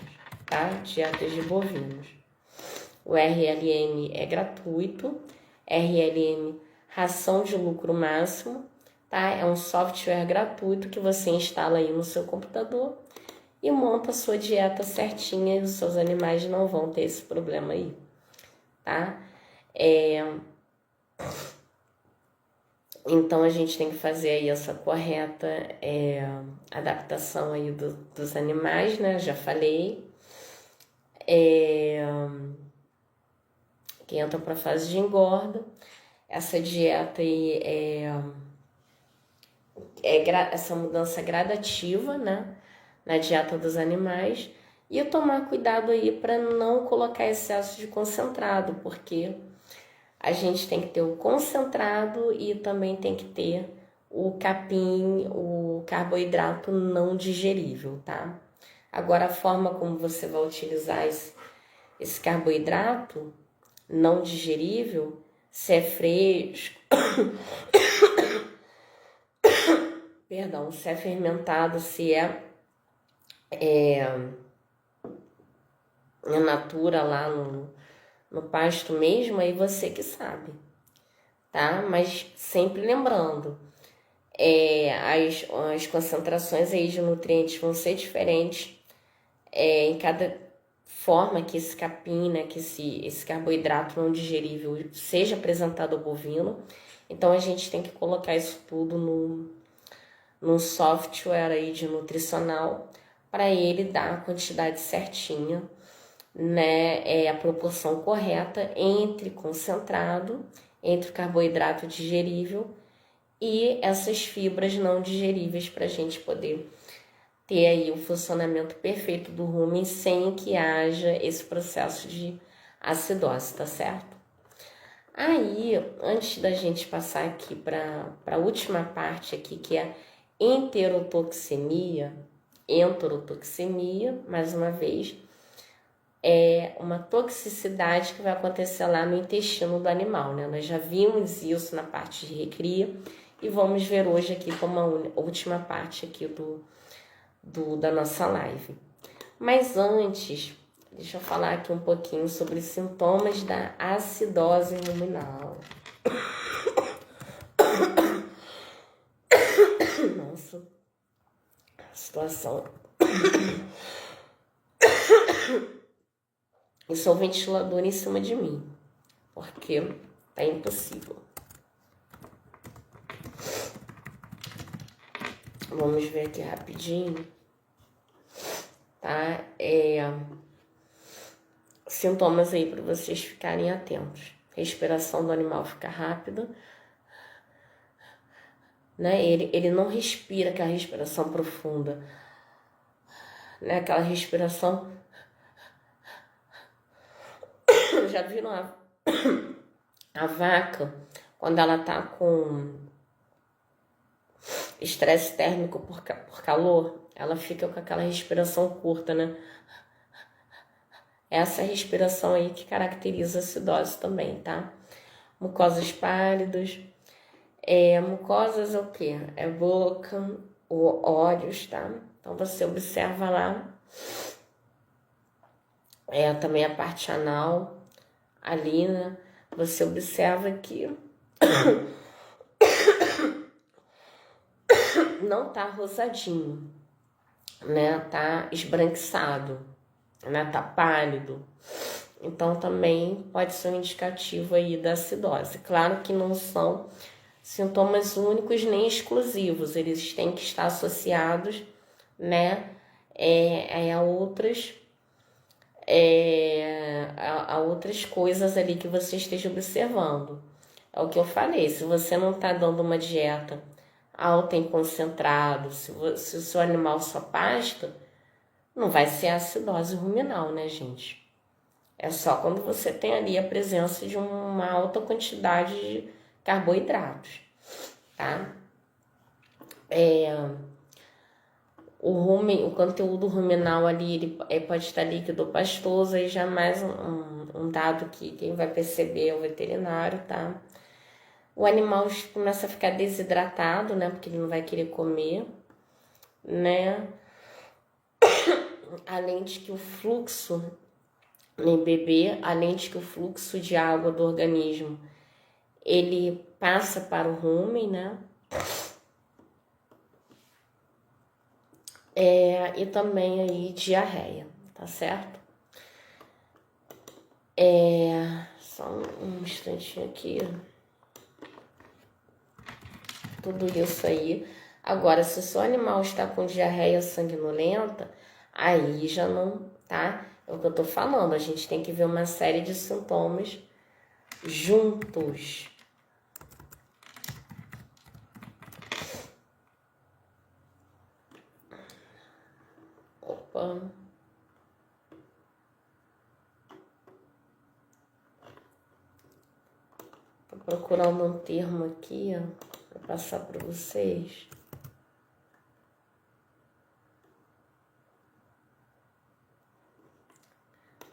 Speaker 1: tá? Dietas de bovinos. O RLM é gratuito, RLM Ração de Lucro Máximo, tá? É um software gratuito que você instala aí no seu computador e monta a sua dieta certinha e os seus animais não vão ter esse problema aí, tá? Então a gente tem que fazer aí essa correta adaptação aí dos animais, né? Já falei. Que entra para a fase de engorda. Essa dieta aí essa mudança gradativa, né, na dieta dos animais, e tomar cuidado aí para não colocar excesso de concentrado, porque a gente tem que ter o concentrado e também tem que ter o capim, o carboidrato não digerível, tá? Agora, a forma como você vai utilizar esse carboidrato não digerível, se é fresco, perdão, se é fermentado, se é in natura lá no pasto mesmo, aí você que sabe, tá? Mas sempre lembrando, as concentrações aí de nutrientes vão ser diferentes em cada forma que esse capim, né, que esse carboidrato não digerível seja apresentado ao bovino. Então a gente tem que colocar isso tudo num software aí de nutricional para ele dar a quantidade certinha, né, a proporção correta entre concentrado, entre o carboidrato digerível e essas fibras não digeríveis para a gente poder ter aí o funcionamento perfeito do rumen sem que haja esse processo de acidose, tá certo? Aí, antes da gente passar aqui para a última parte aqui, que é enterotoxemia, mais uma vez, é uma toxicidade que vai acontecer lá no intestino do animal, né? Nós já vimos isso na parte de recria e vamos ver hoje aqui como a última parte aqui da nossa live. Mas antes, deixa eu falar aqui um pouquinho sobre os sintomas da acidose ruminal. Nossa, situação. E sou ventilador em cima de mim, porque tá impossível. Vamos ver aqui rapidinho, tá? Sintomas aí para vocês ficarem atentos. Respiração do animal fica rápida, né? Ele não respira aquela respiração profunda, né? Aquela respiração. Já viram a vaca, quando ela tá com estresse térmico por calor, ela fica com aquela respiração curta, né? Essa respiração aí que caracteriza a acidose também, tá? Mucosas pálidas. Mucosas é o quê? É boca, olhos, tá? Então você observa lá. Também a parte anal, ali, né? Você observa que não tá rosadinho, né? Tá esbranquiçado, né? Tá pálido. Então também pode ser um indicativo aí da acidose. Claro que não são sintomas únicos nem exclusivos, eles têm que estar associados, né? A outras coisas ali que você esteja observando. É o que eu falei, se você não está dando uma dieta alta em concentrado, se o seu animal só pasta, não vai ser acidose ruminal, né, gente? É só quando você tem ali a presença de uma alta quantidade de carboidratos, tá? O conteúdo ruminal ali ele pode estar líquido ou pastoso, aí já mais um dado que quem vai perceber é o veterinário, tá? O animal começa a ficar desidratado, né? Porque ele não vai querer comer, né? Além de que o fluxo em bebê, além de que o fluxo de água do organismo, ele passa para o rumen, né? E também aí diarreia, tá certo? Só um instantinho aqui. Tudo isso aí. Agora, se o seu animal está com diarreia sanguinolenta, aí já não, tá? É o que eu tô falando, a gente tem que ver uma série de sintomas juntos. Opa. Tô procurando um termo aqui, ó, para passar para vocês.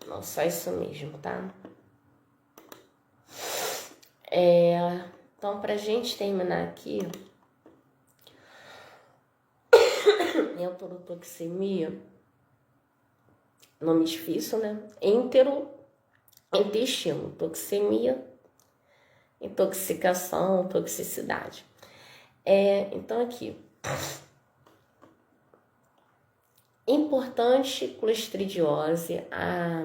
Speaker 1: Não, só isso mesmo, tá? Então, pra gente terminar aqui, enterotoxemia, nome difícil, né? Intestino, toxemia, intoxicação, toxicidade. Então aqui, importante clostridiose, a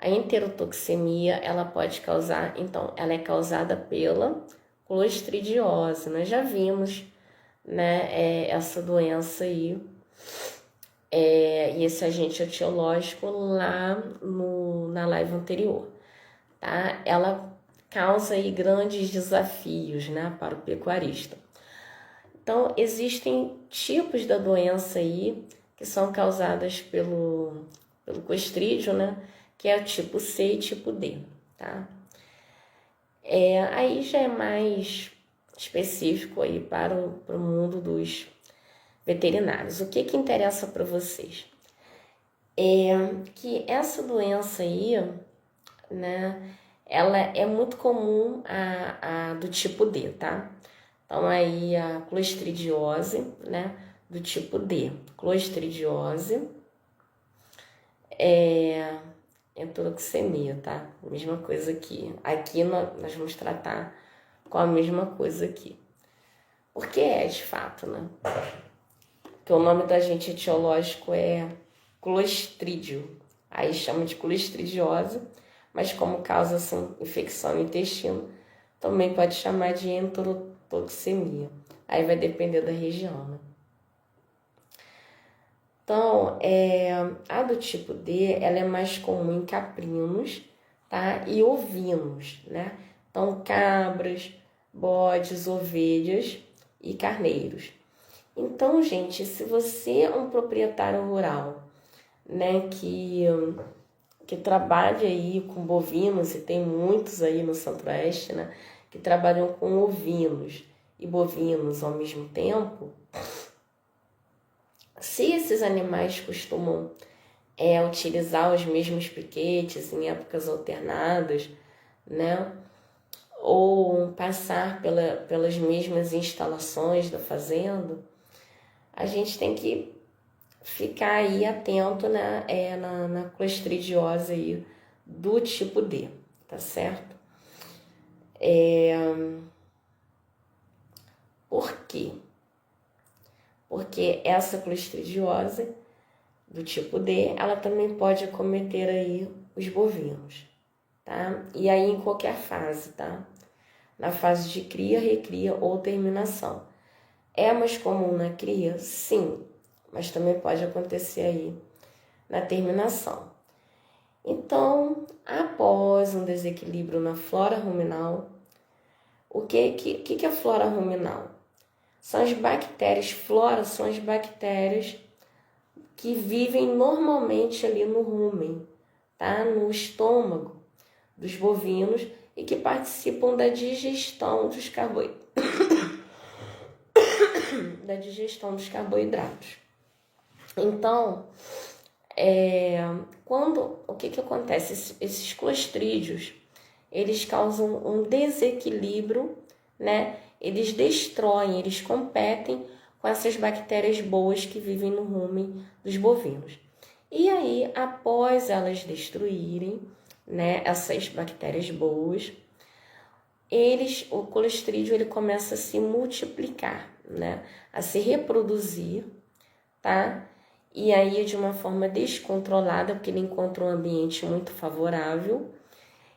Speaker 1: enterotoxemia, ela pode causar, então, ela é causada pela clostridiose. Nós já vimos, né, essa doença aí, e esse agente etiológico lá na live anterior, tá? Ela causa aí grandes desafios, né, para o pecuarista. Então, existem tipos da doença aí que são causadas pelo Clostridium, né? Que é o tipo C e tipo D, tá? Aí já é mais específico aí para o mundo dos veterinários. O que interessa para vocês? É que essa doença aí, né, ela é muito comum a do tipo D, tá? Então aí a clostridiose, né, do tipo D. Clostridiose, enteroxemia, tá? Mesma coisa aqui. Aqui nós vamos tratar com a mesma coisa aqui. Porque de fato, né? Porque o nome do agente etiológico é clostrídio. Aí chama de clostridiose, mas como causa infecção no intestino, também pode chamar de enterotoxemia. Aí vai depender da região, né? Então, a do tipo D, ela é mais comum em caprinos, tá? E ovinos, né? Então, cabras, bodes, ovelhas e carneiros. Então, gente, se você é um proprietário rural, né, que trabalha aí com bovinos, e tem muitos aí no Centro-Oeste, né, que trabalham com ovinos e bovinos ao mesmo tempo, se esses animais costumam utilizar os mesmos piquetes em épocas alternadas, né, ou passar pelas mesmas instalações da fazenda, a gente tem que ficar aí atento, né, na clostridiose aí do tipo D, tá certo? Por quê? Porque essa clostridiose do tipo D, ela também pode acometer aí os bovinos, tá? E aí em qualquer fase, tá? Na fase de cria, recria ou terminação. É mais comum na cria? Sim, mas também pode acontecer aí na terminação. Então, após um desequilíbrio na flora ruminal, o que é flora ruminal? São as bactérias, flora são as bactérias que vivem normalmente ali no rumen, tá? No estômago dos bovinos e que participam da digestão dos carboidratos. Então, o que acontece? Esses clostrídios, eles causam um desequilíbrio, né? Eles destroem, eles competem com essas bactérias boas que vivem no rumen dos bovinos. E aí, após elas destruírem, né, essas bactérias boas, o clostrídio ele começa a se multiplicar, né, a se reproduzir, tá? E aí de uma forma descontrolada, porque ele encontra um ambiente muito favorável,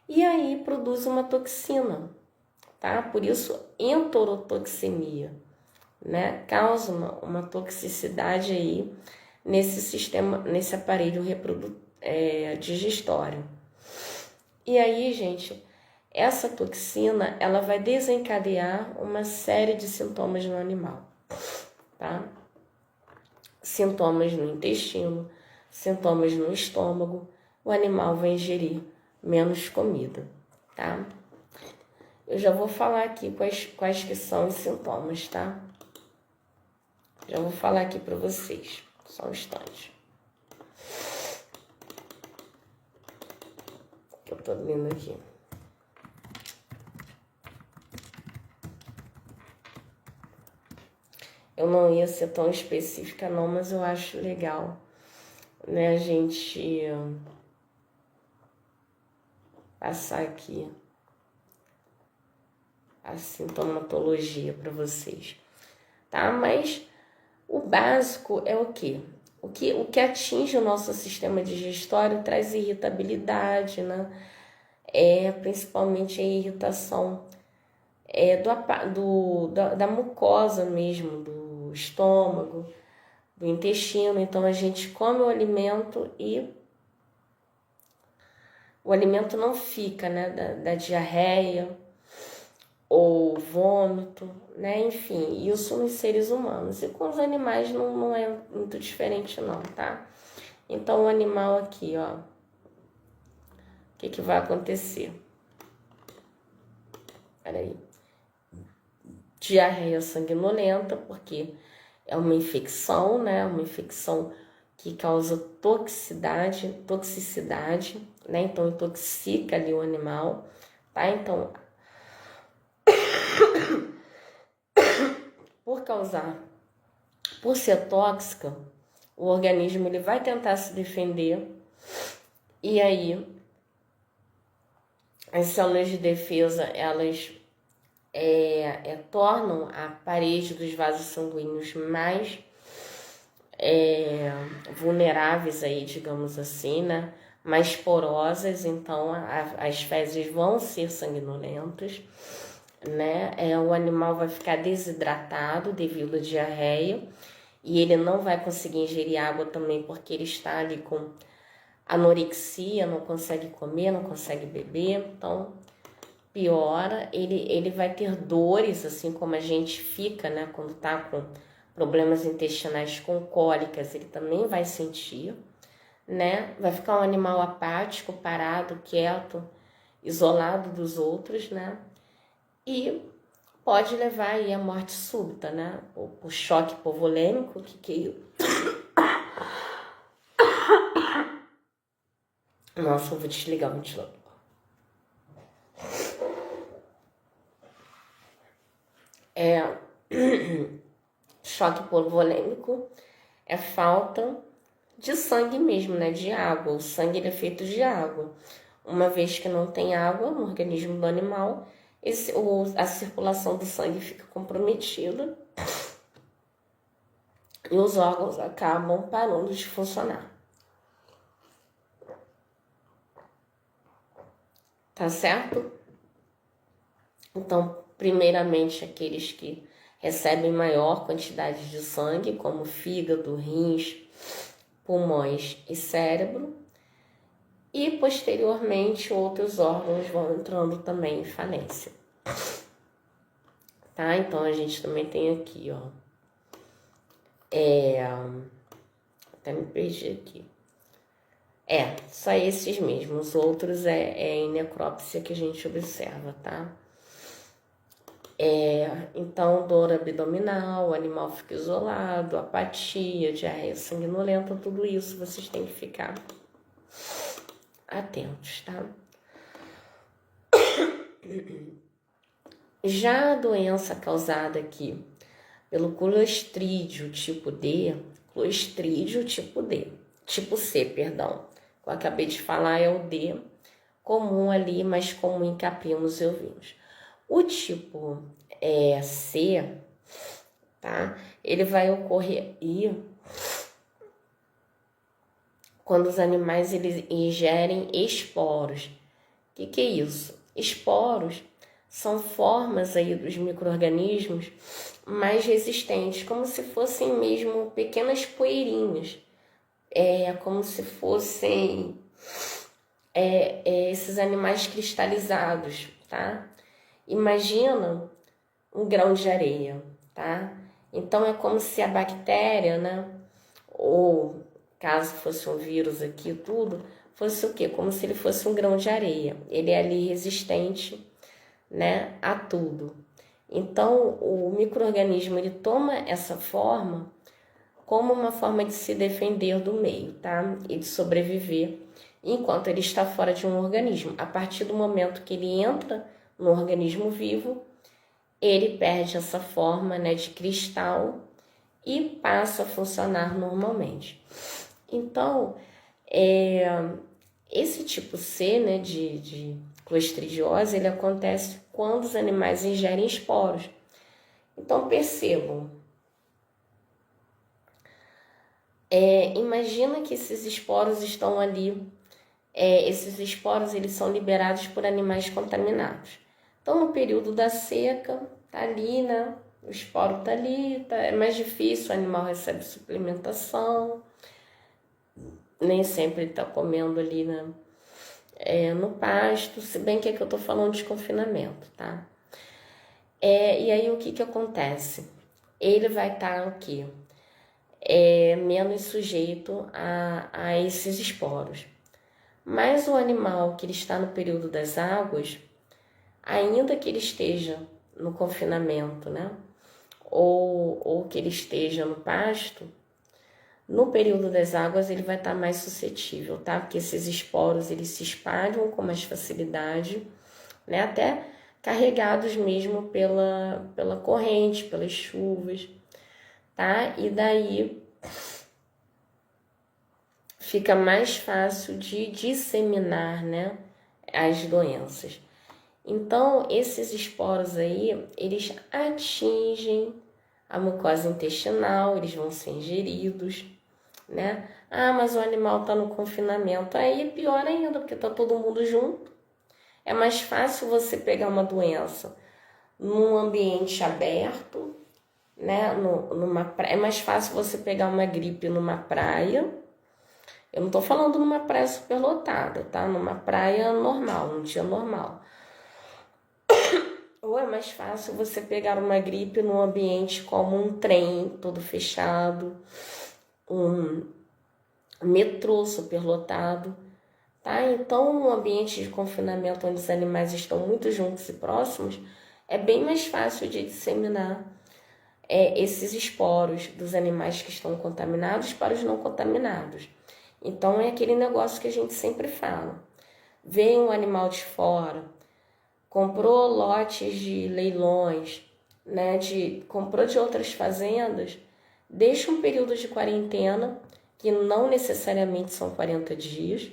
Speaker 1: e aí produz uma toxina, tá? Por isso, enterotoxemia, né? Causa uma toxicidade aí nesse sistema, nesse aparelho digestório. E aí, gente, essa toxina, ela vai desencadear uma série de sintomas no animal, tá? Sintomas no intestino, sintomas no estômago, o animal vai ingerir menos comida, tá? Eu já vou falar aqui quais que são os sintomas, tá? Já vou falar aqui para vocês, só um instante. Que eu tô lendo aqui. Eu não ia ser tão específica não, mas eu acho legal, né, a gente passar aqui a sintomatologia para vocês, tá? Mas o básico é o quê? O que atinge o nosso sistema digestório traz irritabilidade, né? Principalmente a irritação da mucosa mesmo, do estômago, do intestino. Então a gente come o alimento e o alimento não fica, né? Da diarreia ou vômito, né? Enfim, isso nos seres humanos. E com os animais não é muito diferente não, tá? Então o animal aqui, ó, o que vai acontecer? peraí, diarreia sanguinolenta, porque é uma infecção, né? Uma infecção que causa toxicidade, né? Então intoxica ali o animal, tá? Então, por ser tóxica, o organismo ele vai tentar se defender e aí as células de defesa elas tornam a parede dos vasos sanguíneos mais vulneráveis aí, digamos assim, né? Mais porosas, então as fezes vão ser sanguinolentas, né? O animal vai ficar desidratado devido à diarreia e ele não vai conseguir ingerir água também porque ele está ali com anorexia, não consegue comer, não consegue beber, então piora, ele vai ter dores, assim como a gente fica, né, quando tá com problemas intestinais, com cólicas, ele também vai sentir, né, vai ficar um animal apático, parado, quieto, isolado dos outros, né, e pode levar aí à morte súbita, né, o choque hipovolêmico, que Nossa, eu vou desligar o ventilador. Choque hipovolêmico é falta de sangue mesmo, né? De água. O sangue ele é feito de água. Uma vez que não tem água no organismo do animal, a circulação do sangue fica comprometida e os órgãos acabam parando de funcionar. Tá certo? Então, primeiramente, aqueles que recebem maior quantidade de sangue, como fígado, rins, pulmões e cérebro, e posteriormente outros órgãos vão entrando também em falência. Tá? Então a gente também tem aqui, ó. Até me perdi aqui. Só esses mesmos. Os outros é em necrópsia que a gente observa, tá? Então, dor abdominal, o animal fica isolado, apatia, diarreia sanguinolenta, tudo isso vocês têm que ficar atentos, tá? Já a doença causada aqui pelo clostrídio tipo D, tipo C, perdão, que eu acabei de falar é o D, comum ali, mais comum em caprinos e ovinos. O tipo C, tá? Ele vai ocorrer quando os animais eles ingerem esporos. O que é isso? Esporos são formas aí dos micro-organismos mais resistentes, como se fossem mesmo pequenas poeirinhas, como se fossem esses animais cristalizados, tá? Imagina um grão de areia, tá? Então é como se a bactéria, né? Ou caso fosse um vírus aqui, tudo, fosse o quê? Como se ele fosse um grão de areia. Ele é ali resistente, né, a tudo. Então, o micro-organismo ele toma essa forma como uma forma de se defender do meio, tá? E de sobreviver enquanto ele está fora de um organismo. A partir do momento que ele entra no organismo vivo, ele perde essa forma, né, de cristal e passa a funcionar normalmente. Então, esse tipo C, né, de clostridiose, ele acontece quando os animais ingerem esporos. Então, percebam, imagina que esses esporos estão ali, esses esporos eles são liberados por animais contaminados. Então, no período da seca, tá ali, né, o esporo tá ali, é mais difícil, o animal recebe suplementação, nem sempre ele tá comendo ali, né, no pasto, se bem que aqui eu tô falando de confinamento, tá? E aí o que acontece? Ele vai estar o quê? Menos sujeito a esses esporos. Mas o animal que ele está no período das águas, ainda que ele esteja no confinamento, né? Ou que ele esteja no pasto, no período das águas ele vai estar mais suscetível, tá? Porque esses esporos eles se espalham com mais facilidade, né? Até carregados mesmo pela corrente, pelas chuvas, tá? E daí fica mais fácil de disseminar, né, as doenças. Então, esses esporos aí, eles atingem a mucosa intestinal, eles vão ser ingeridos, né? Ah, mas o animal está no confinamento. Aí é pior ainda, porque está todo mundo junto. É mais fácil você pegar uma doença num ambiente aberto, né? É mais fácil você pegar uma gripe numa praia. Eu não estou falando numa praia superlotada, tá? Numa praia normal, num dia normal. Ou é mais fácil você pegar uma gripe num ambiente como um trem todo fechado, um metrô superlotado, tá? Então, um ambiente de confinamento onde os animais estão muito juntos e próximos, é bem mais fácil de disseminar esses esporos dos animais que estão contaminados para os não contaminados. Então, é aquele negócio que a gente sempre fala. Vem um animal de fora, comprou lotes de leilões, né, comprou de outras fazendas, deixa um período de quarentena, que não necessariamente são 40 dias,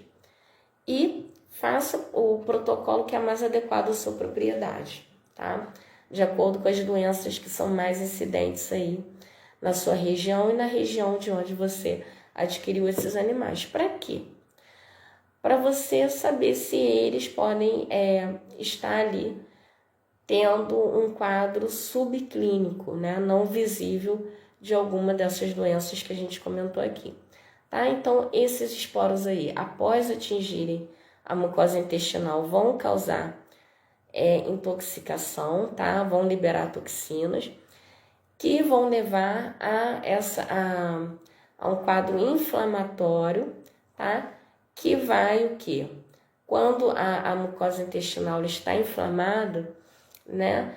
Speaker 1: e faça o protocolo que é mais adequado à sua propriedade, tá? De acordo com as doenças que são mais incidentes aí na sua região e na região de onde você adquiriu esses animais. Para quê? Para você saber se eles podem estar ali tendo um quadro subclínico, né, não visível de alguma dessas doenças que a gente comentou aqui. Tá? Então, esses esporos aí, após atingirem a mucosa intestinal, vão causar intoxicação, tá? Vão liberar toxinas que vão levar a um quadro inflamatório, tá? Que vai o quê? Quando a mucosa intestinal está inflamada, né?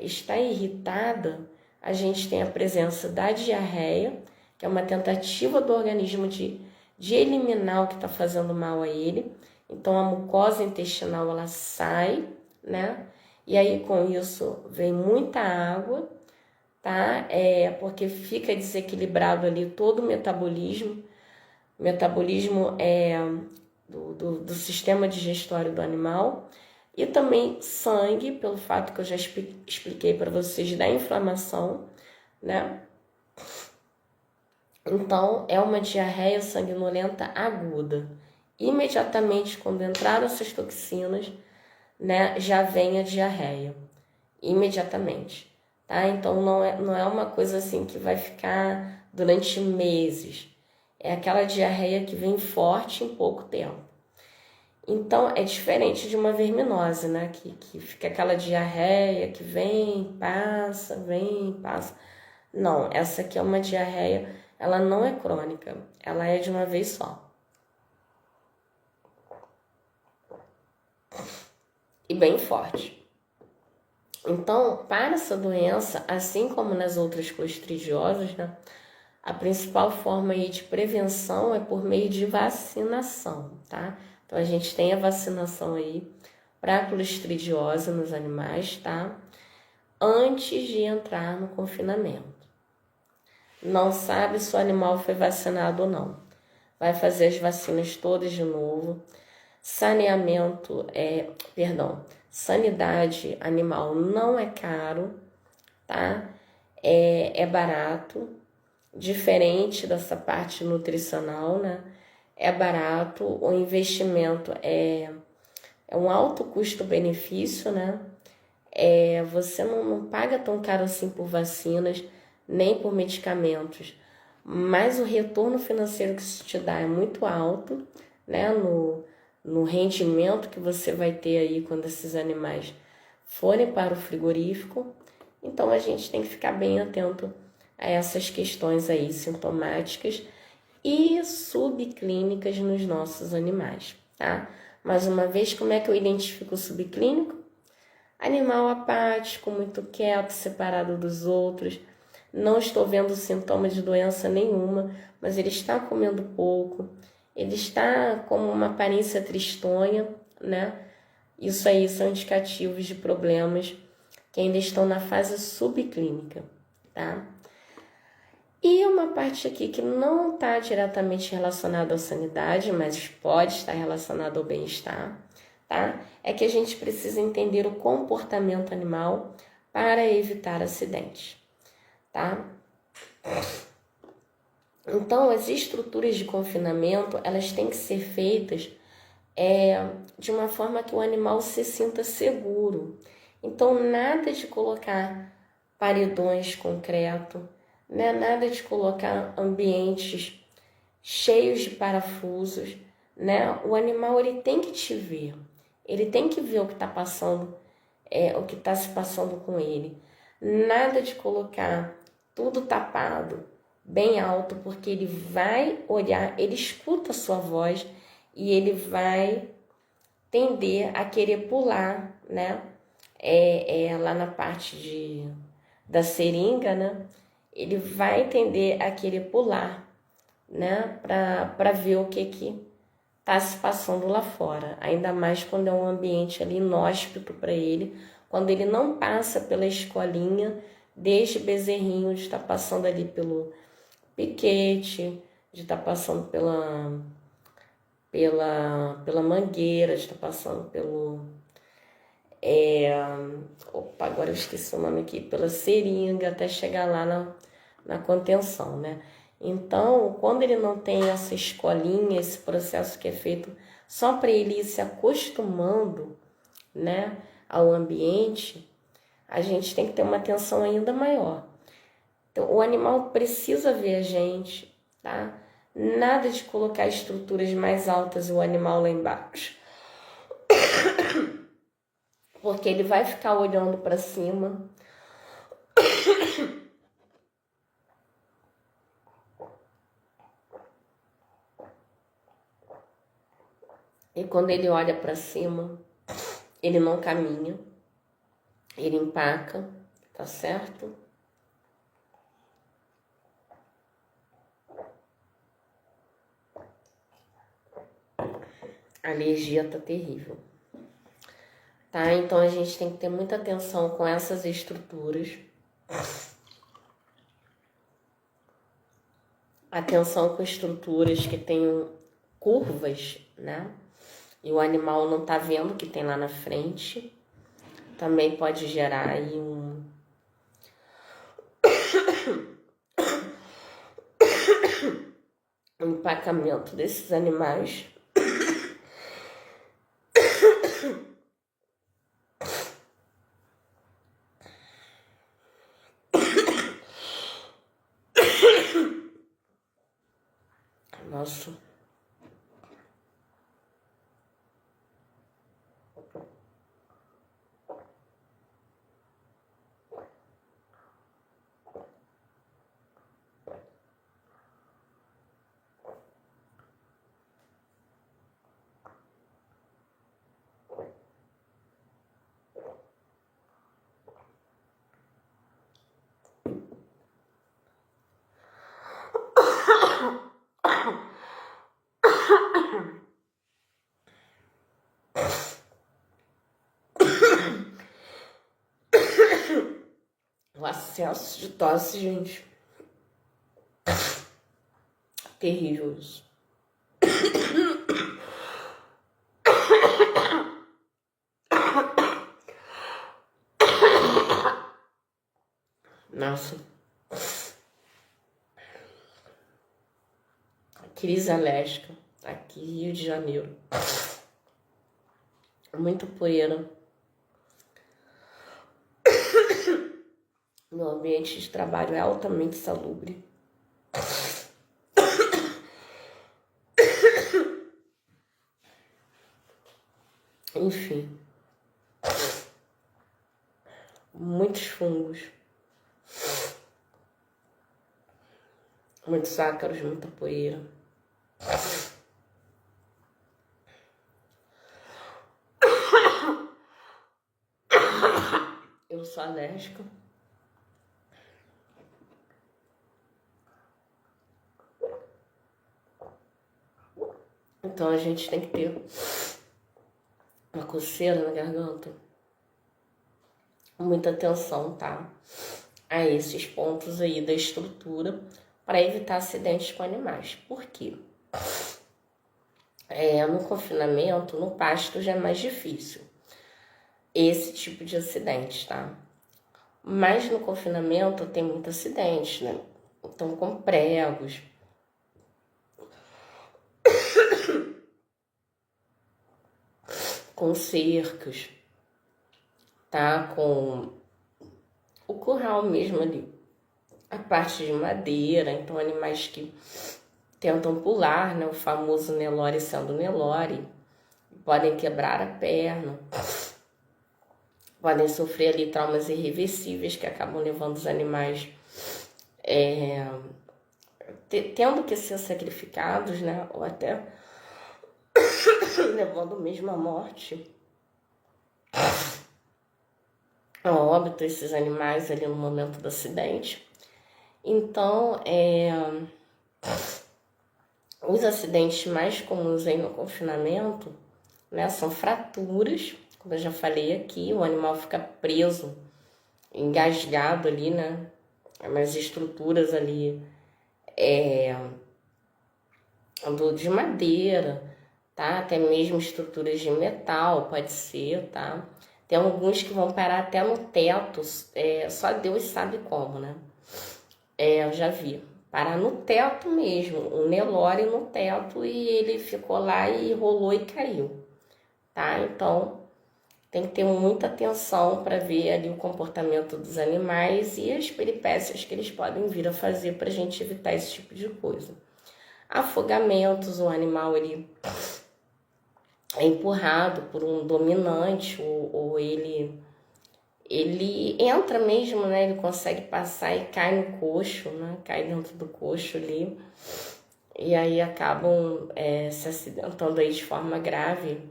Speaker 1: Está irritada, a gente tem a presença da diarreia, que é uma tentativa do organismo de eliminar o que está fazendo mal a ele. Então, a mucosa intestinal, ela sai, né? E aí, com isso, vem muita água, tá? Porque fica desequilibrado ali todo o metabolismo. O metabolismo do sistema digestório do animal. E também sangue, pelo fato que eu já expliquei para vocês da inflamação, né? Então, é uma diarreia sanguinolenta aguda. Imediatamente, quando entraram essas toxinas, né, já vem a diarreia. Imediatamente, tá? Então, não é uma coisa assim que vai ficar durante meses. É aquela diarreia que vem forte em pouco tempo. Então, é diferente de uma verminose, né? Que fica aquela diarreia que vem, passa. Não, essa aqui é uma diarreia, ela não é crônica, ela é de uma vez só. E bem forte. Então, para essa doença, assim como nas outras clostridiosas, né? A principal forma aí de prevenção é por meio de vacinação, tá? Então, a gente tem a vacinação aí para a clostridiose nos animais, tá? Antes de entrar no confinamento. Não sabe se o animal foi vacinado ou não. Vai fazer as vacinas todas de novo. Sanidade animal não é caro, tá? É barato, diferente dessa parte nutricional, né? É barato, o investimento é um alto custo-benefício, né? Você não paga tão caro assim por vacinas, nem por medicamentos, mas o retorno financeiro que isso te dá é muito alto, né? No rendimento que você vai ter aí quando esses animais forem para o frigorífico. Então, a gente tem que ficar bem atento a essas questões aí sintomáticas e subclínicas nos nossos animais, tá? Mais uma vez, como é que eu identifico o subclínico? Animal apático, muito quieto, separado dos outros. Não estou vendo sintomas de doença nenhuma, mas ele está comendo pouco. Ele está com uma aparência tristonha, né? Isso aí são indicativos de problemas que ainda estão na fase subclínica, tá? E uma parte aqui que não está diretamente relacionada à sanidade, mas pode estar relacionada ao bem-estar, tá? É que a gente precisa entender o comportamento animal para evitar acidentes, tá? Então, as estruturas de confinamento, elas têm que ser feitas de uma forma que o animal se sinta seguro. Então, nada de colocar paredões concreto, né? Nada de colocar ambientes cheios de parafusos, né? O animal ele tem que te ver, ele tem que ver o que está passando, o que está se passando com ele. Nada de colocar tudo tapado, bem alto, porque ele vai olhar, ele escuta a sua voz e ele vai tender a querer pular, né? Lá na parte da seringa, né? Ele vai tender a querer pular, né? Para ver o que está se passando lá fora. Ainda mais quando é um ambiente ali inóspito para ele, quando ele não passa pela escolinha, desde bezerrinho, de estar passando ali pelo piquete, de estar passando pela mangueira, de estar passando pelo... Opa, agora eu esqueci o nome aqui, pela seringa, até chegar lá na contenção, né? Então, quando ele não tem essa escolinha, esse processo que é feito só para ele ir se acostumando, né, ao ambiente, a gente tem que ter uma atenção ainda maior. Então, o animal precisa ver a gente, tá? Nada de colocar estruturas mais altas e o animal lá embaixo. Porque ele vai ficar olhando para cima. E quando ele olha para cima, ele não caminha, ele empaca, tá certo? A alergia tá terrível. Tá? Então a gente tem que ter muita atenção com essas estruturas. Atenção com estruturas que tenham curvas, né? E o animal não tá vendo o que tem lá na frente. Também pode gerar aí um empacamento desses animais. Nossa. O acesso de tosse, gente. Terrível isso. Nossa. Crise alérgica. Aqui, Rio de Janeiro. Muito poeira. Meu ambiente de trabalho é altamente salubre. Enfim. Muitos fungos. Muitos ácaros, muita poeira. Eu sou alérgica. Então a gente tem que ter uma coceira na garganta. Muita atenção, tá? A esses pontos aí da estrutura para evitar acidentes com animais. Por quê? No confinamento, no pasto já é mais difícil esse tipo de acidente, tá? Mas no confinamento tem muito acidente, né? Então, com pregos, com cercas, tá? Com o curral mesmo ali, a parte de madeira, então animais que tentam pular, né? O famoso Nelore sendo Nelore, podem quebrar a perna, podem sofrer ali traumas irreversíveis que acabam levando os animais tendo que ser sacrificados, né? Ou até levando mesmo à morte, a óbito, esses animais ali no momento do acidente. Então, os acidentes mais comuns aí no confinamento, né, são fraturas, como eu já falei aqui, o animal fica preso, engasgado ali, né, nas estruturas ali de madeira, tá? Até mesmo estruturas de metal, pode ser, tá? Tem alguns que vão parar até no teto, só Deus sabe como, né? Eu já vi. Parar no teto mesmo, um Nelore no teto e ele ficou lá e rolou e caiu, tá? Então, tem que ter muita atenção para ver ali o comportamento dos animais e as peripécias que eles podem vir a fazer para a gente evitar esse tipo de coisa. Afogamentos, o animal ele é empurrado por um dominante ou ele entra mesmo, né? Ele consegue passar e cai no coxo, né? Cai dentro do coxo ali e aí acabam se acidentando aí de forma grave,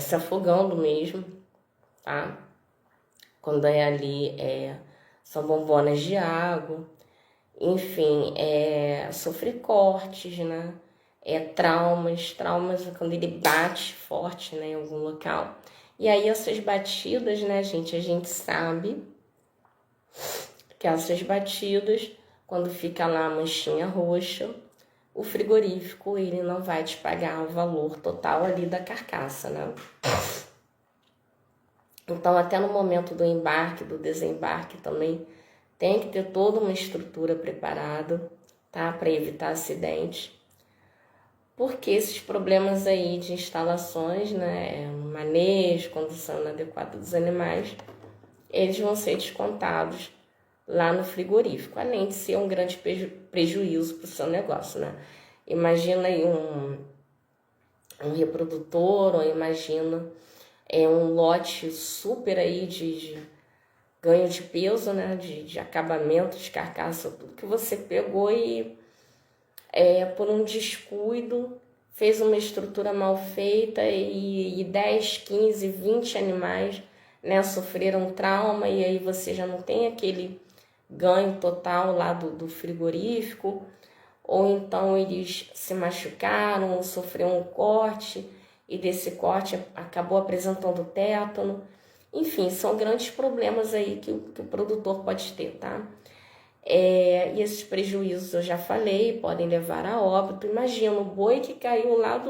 Speaker 1: se afogando mesmo, tá? Quando é ali são bombonas de água, enfim, sofrer cortes, né? Traumas quando ele bate forte, né, em algum local. E aí essas batidas, né, gente, a gente sabe que essas batidas, quando fica lá a manchinha roxa, o frigorífico, ele não vai te pagar o valor total ali da carcaça, né? Então, até no momento do embarque, do desembarque também, tem que ter toda uma estrutura preparada, tá? Para evitar acidentes. Porque esses problemas aí de instalações, né, manejo, condução inadequada dos animais, eles vão ser descontados lá no frigorífico, além de ser um grande prejuízo para o seu negócio, né? Imagina aí um reprodutor, ou imagina um lote super aí de ganho de peso, né? De acabamento, de carcaça, tudo que você pegou e por um descuido, fez uma estrutura mal feita e 10, 15, 20 animais, né, sofreram trauma e aí você já não tem aquele ganho total lá do frigorífico, ou então eles se machucaram, ou sofreram um corte e desse corte acabou apresentando tétano. Enfim, são grandes problemas aí que o produtor pode ter, tá? E esses prejuízos eu já falei, podem levar a óbito. Imagina o boi que caiu lá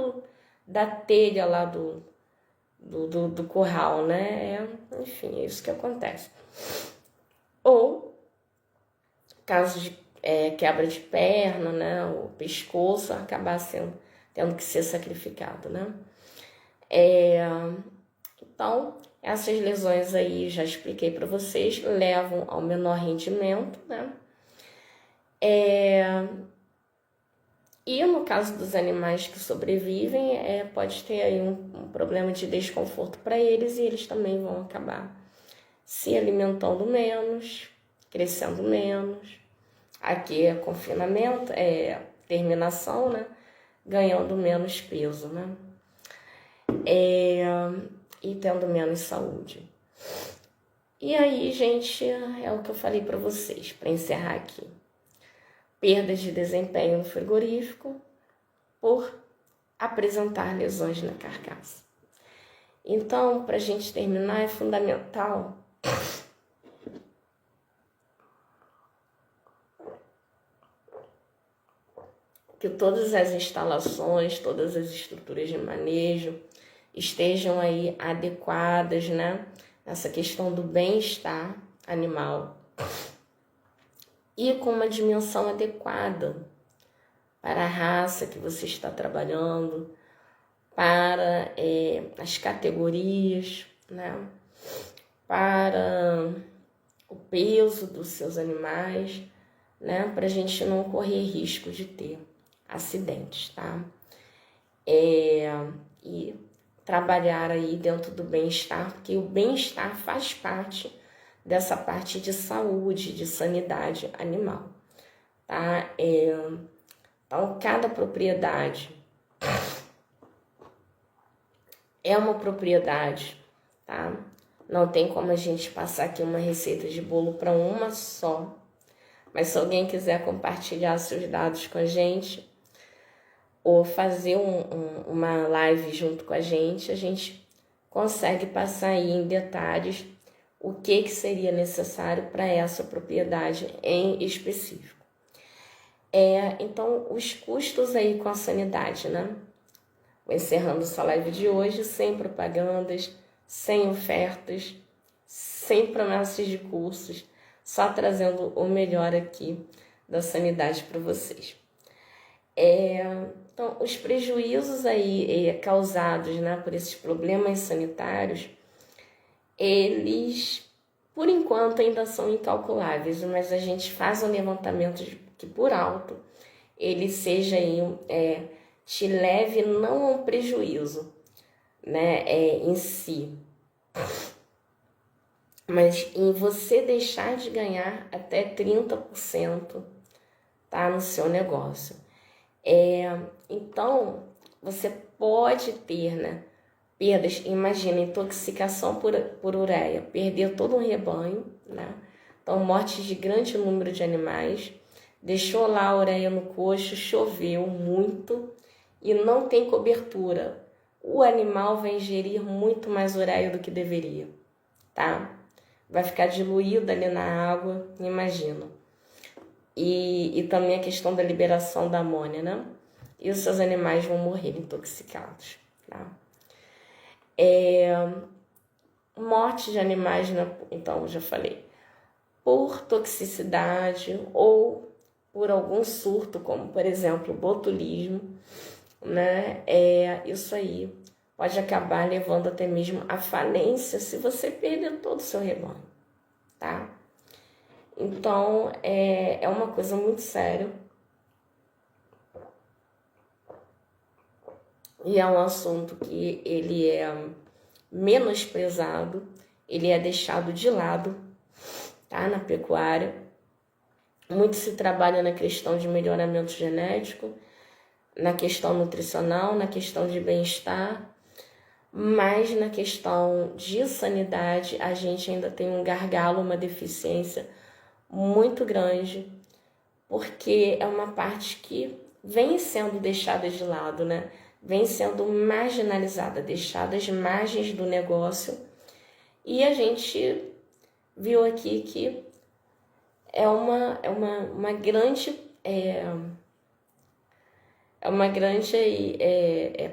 Speaker 1: da telha lá do curral, né? Enfim, é isso que acontece. Ou caso de quebra de perna, né? O pescoço acabar tendo que ser sacrificado, né? Então, essas lesões aí, já expliquei para vocês, levam ao menor rendimento, né? E no caso dos animais que sobrevivem, pode ter aí um problema de desconforto para eles e eles também vão acabar se alimentando menos, crescendo menos. Aqui é confinamento, terminação, né? Ganhando menos peso, né? E tendo menos saúde. E aí, gente, é o que eu falei para vocês, para encerrar aqui. Perda de desempenho no frigorífico por apresentar lesões na carcaça. Então, para a gente terminar, é fundamental que todas as instalações, todas as estruturas de manejo estejam aí adequadas, né? Nessa questão do bem-estar animal e com uma dimensão adequada para a raça que você está trabalhando, para as categorias, né? Para o peso dos seus animais, né? Para a gente não correr risco de ter acidentes, tá? E trabalhar aí dentro do bem-estar, porque o bem-estar faz parte dessa parte de saúde, de sanidade animal, tá? Então, cada propriedade é uma propriedade, tá? Não tem como a gente passar aqui uma receita de bolo para uma só, mas se alguém quiser compartilhar seus dados com a gente, ou fazer uma live junto com a gente consegue passar aí em detalhes o que seria necessário para essa propriedade em específico. Então, os custos aí com a sanidade, né? Encerrando essa live de hoje, sem propagandas, sem ofertas, sem promessas de cursos, só trazendo o melhor aqui da sanidade para vocês. Então, os prejuízos aí causados, né, por esses problemas sanitários, eles, por enquanto, ainda são incalculáveis, mas a gente faz um levantamento de que, por alto, ele seja aí, te leve não a um prejuízo, né, em si, mas em você deixar de ganhar até 30%, tá, no seu negócio. Então, você pode ter, né, perdas. Imagina, intoxicação por ureia, perder todo um rebanho, né? Então, morte de grande número de animais, deixou lá a ureia no coxo, choveu muito e não tem cobertura. O animal vai ingerir muito mais ureia do que deveria, tá? Vai ficar diluído ali na água, imagina. E também a questão da liberação da amônia, né? E os seus animais vão morrer intoxicados, tá? Morte de animais, então, já falei, por toxicidade ou por algum surto, como, por exemplo, botulismo, né? Isso aí pode acabar levando até mesmo à falência se você perder todo o seu rebanho, tá? Então, é uma coisa muito séria. E é um assunto que ele é menosprezado, ele é deixado de lado, tá? Na pecuária. Muito se trabalha na questão de melhoramento genético, na questão nutricional, na questão de bem-estar, mas na questão de sanidade a gente ainda tem um gargalo, uma deficiência muito grande, porque é uma parte que vem sendo deixada de lado, né? Vem sendo marginalizada, deixada às margens do negócio. E a gente viu aqui que é uma grande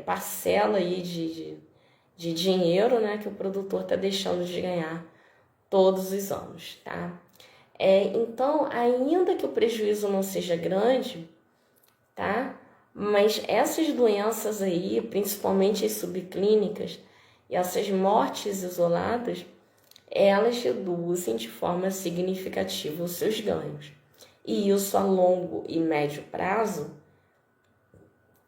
Speaker 1: parcela aí de dinheiro, né, que o produtor está deixando de ganhar todos os anos, tá? Então, ainda que o prejuízo não seja grande, tá? Mas essas doenças aí, principalmente as subclínicas e essas mortes isoladas, elas reduzem de forma significativa os seus ganhos. E isso a longo e médio prazo,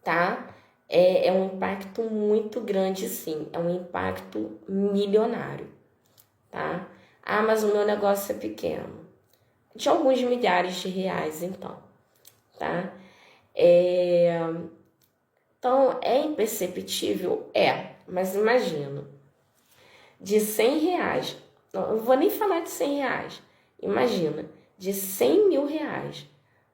Speaker 1: tá? É um impacto muito grande, sim. É um impacto milionário, tá? Ah, mas o meu negócio é pequeno. De alguns milhares de reais, então, tá? Então, é imperceptível? Mas imagina, de 100 reais não vou nem falar de 100 reais. Imagina, de 100 mil reais,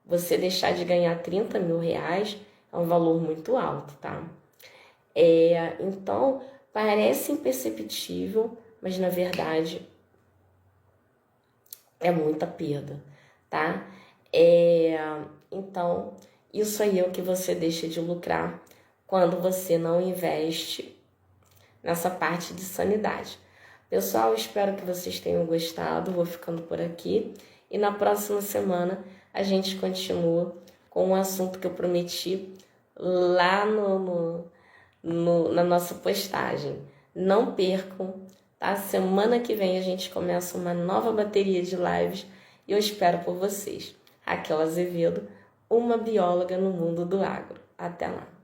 Speaker 1: você deixar de ganhar 30 mil reais é um valor muito alto, tá? Então, parece imperceptível, mas na verdade é muita perda, tá? Então, isso aí é o que você deixa de lucrar quando você não investe nessa parte de sanidade. Pessoal, espero que vocês tenham gostado. Vou ficando por aqui. E na próxima semana a gente continua com um assunto que eu prometi lá na nossa postagem. Não percam, tá? Semana que vem a gente começa uma nova bateria de lives e eu espero por vocês. Raquel Azevedo, uma bióloga no mundo do agro. Até lá!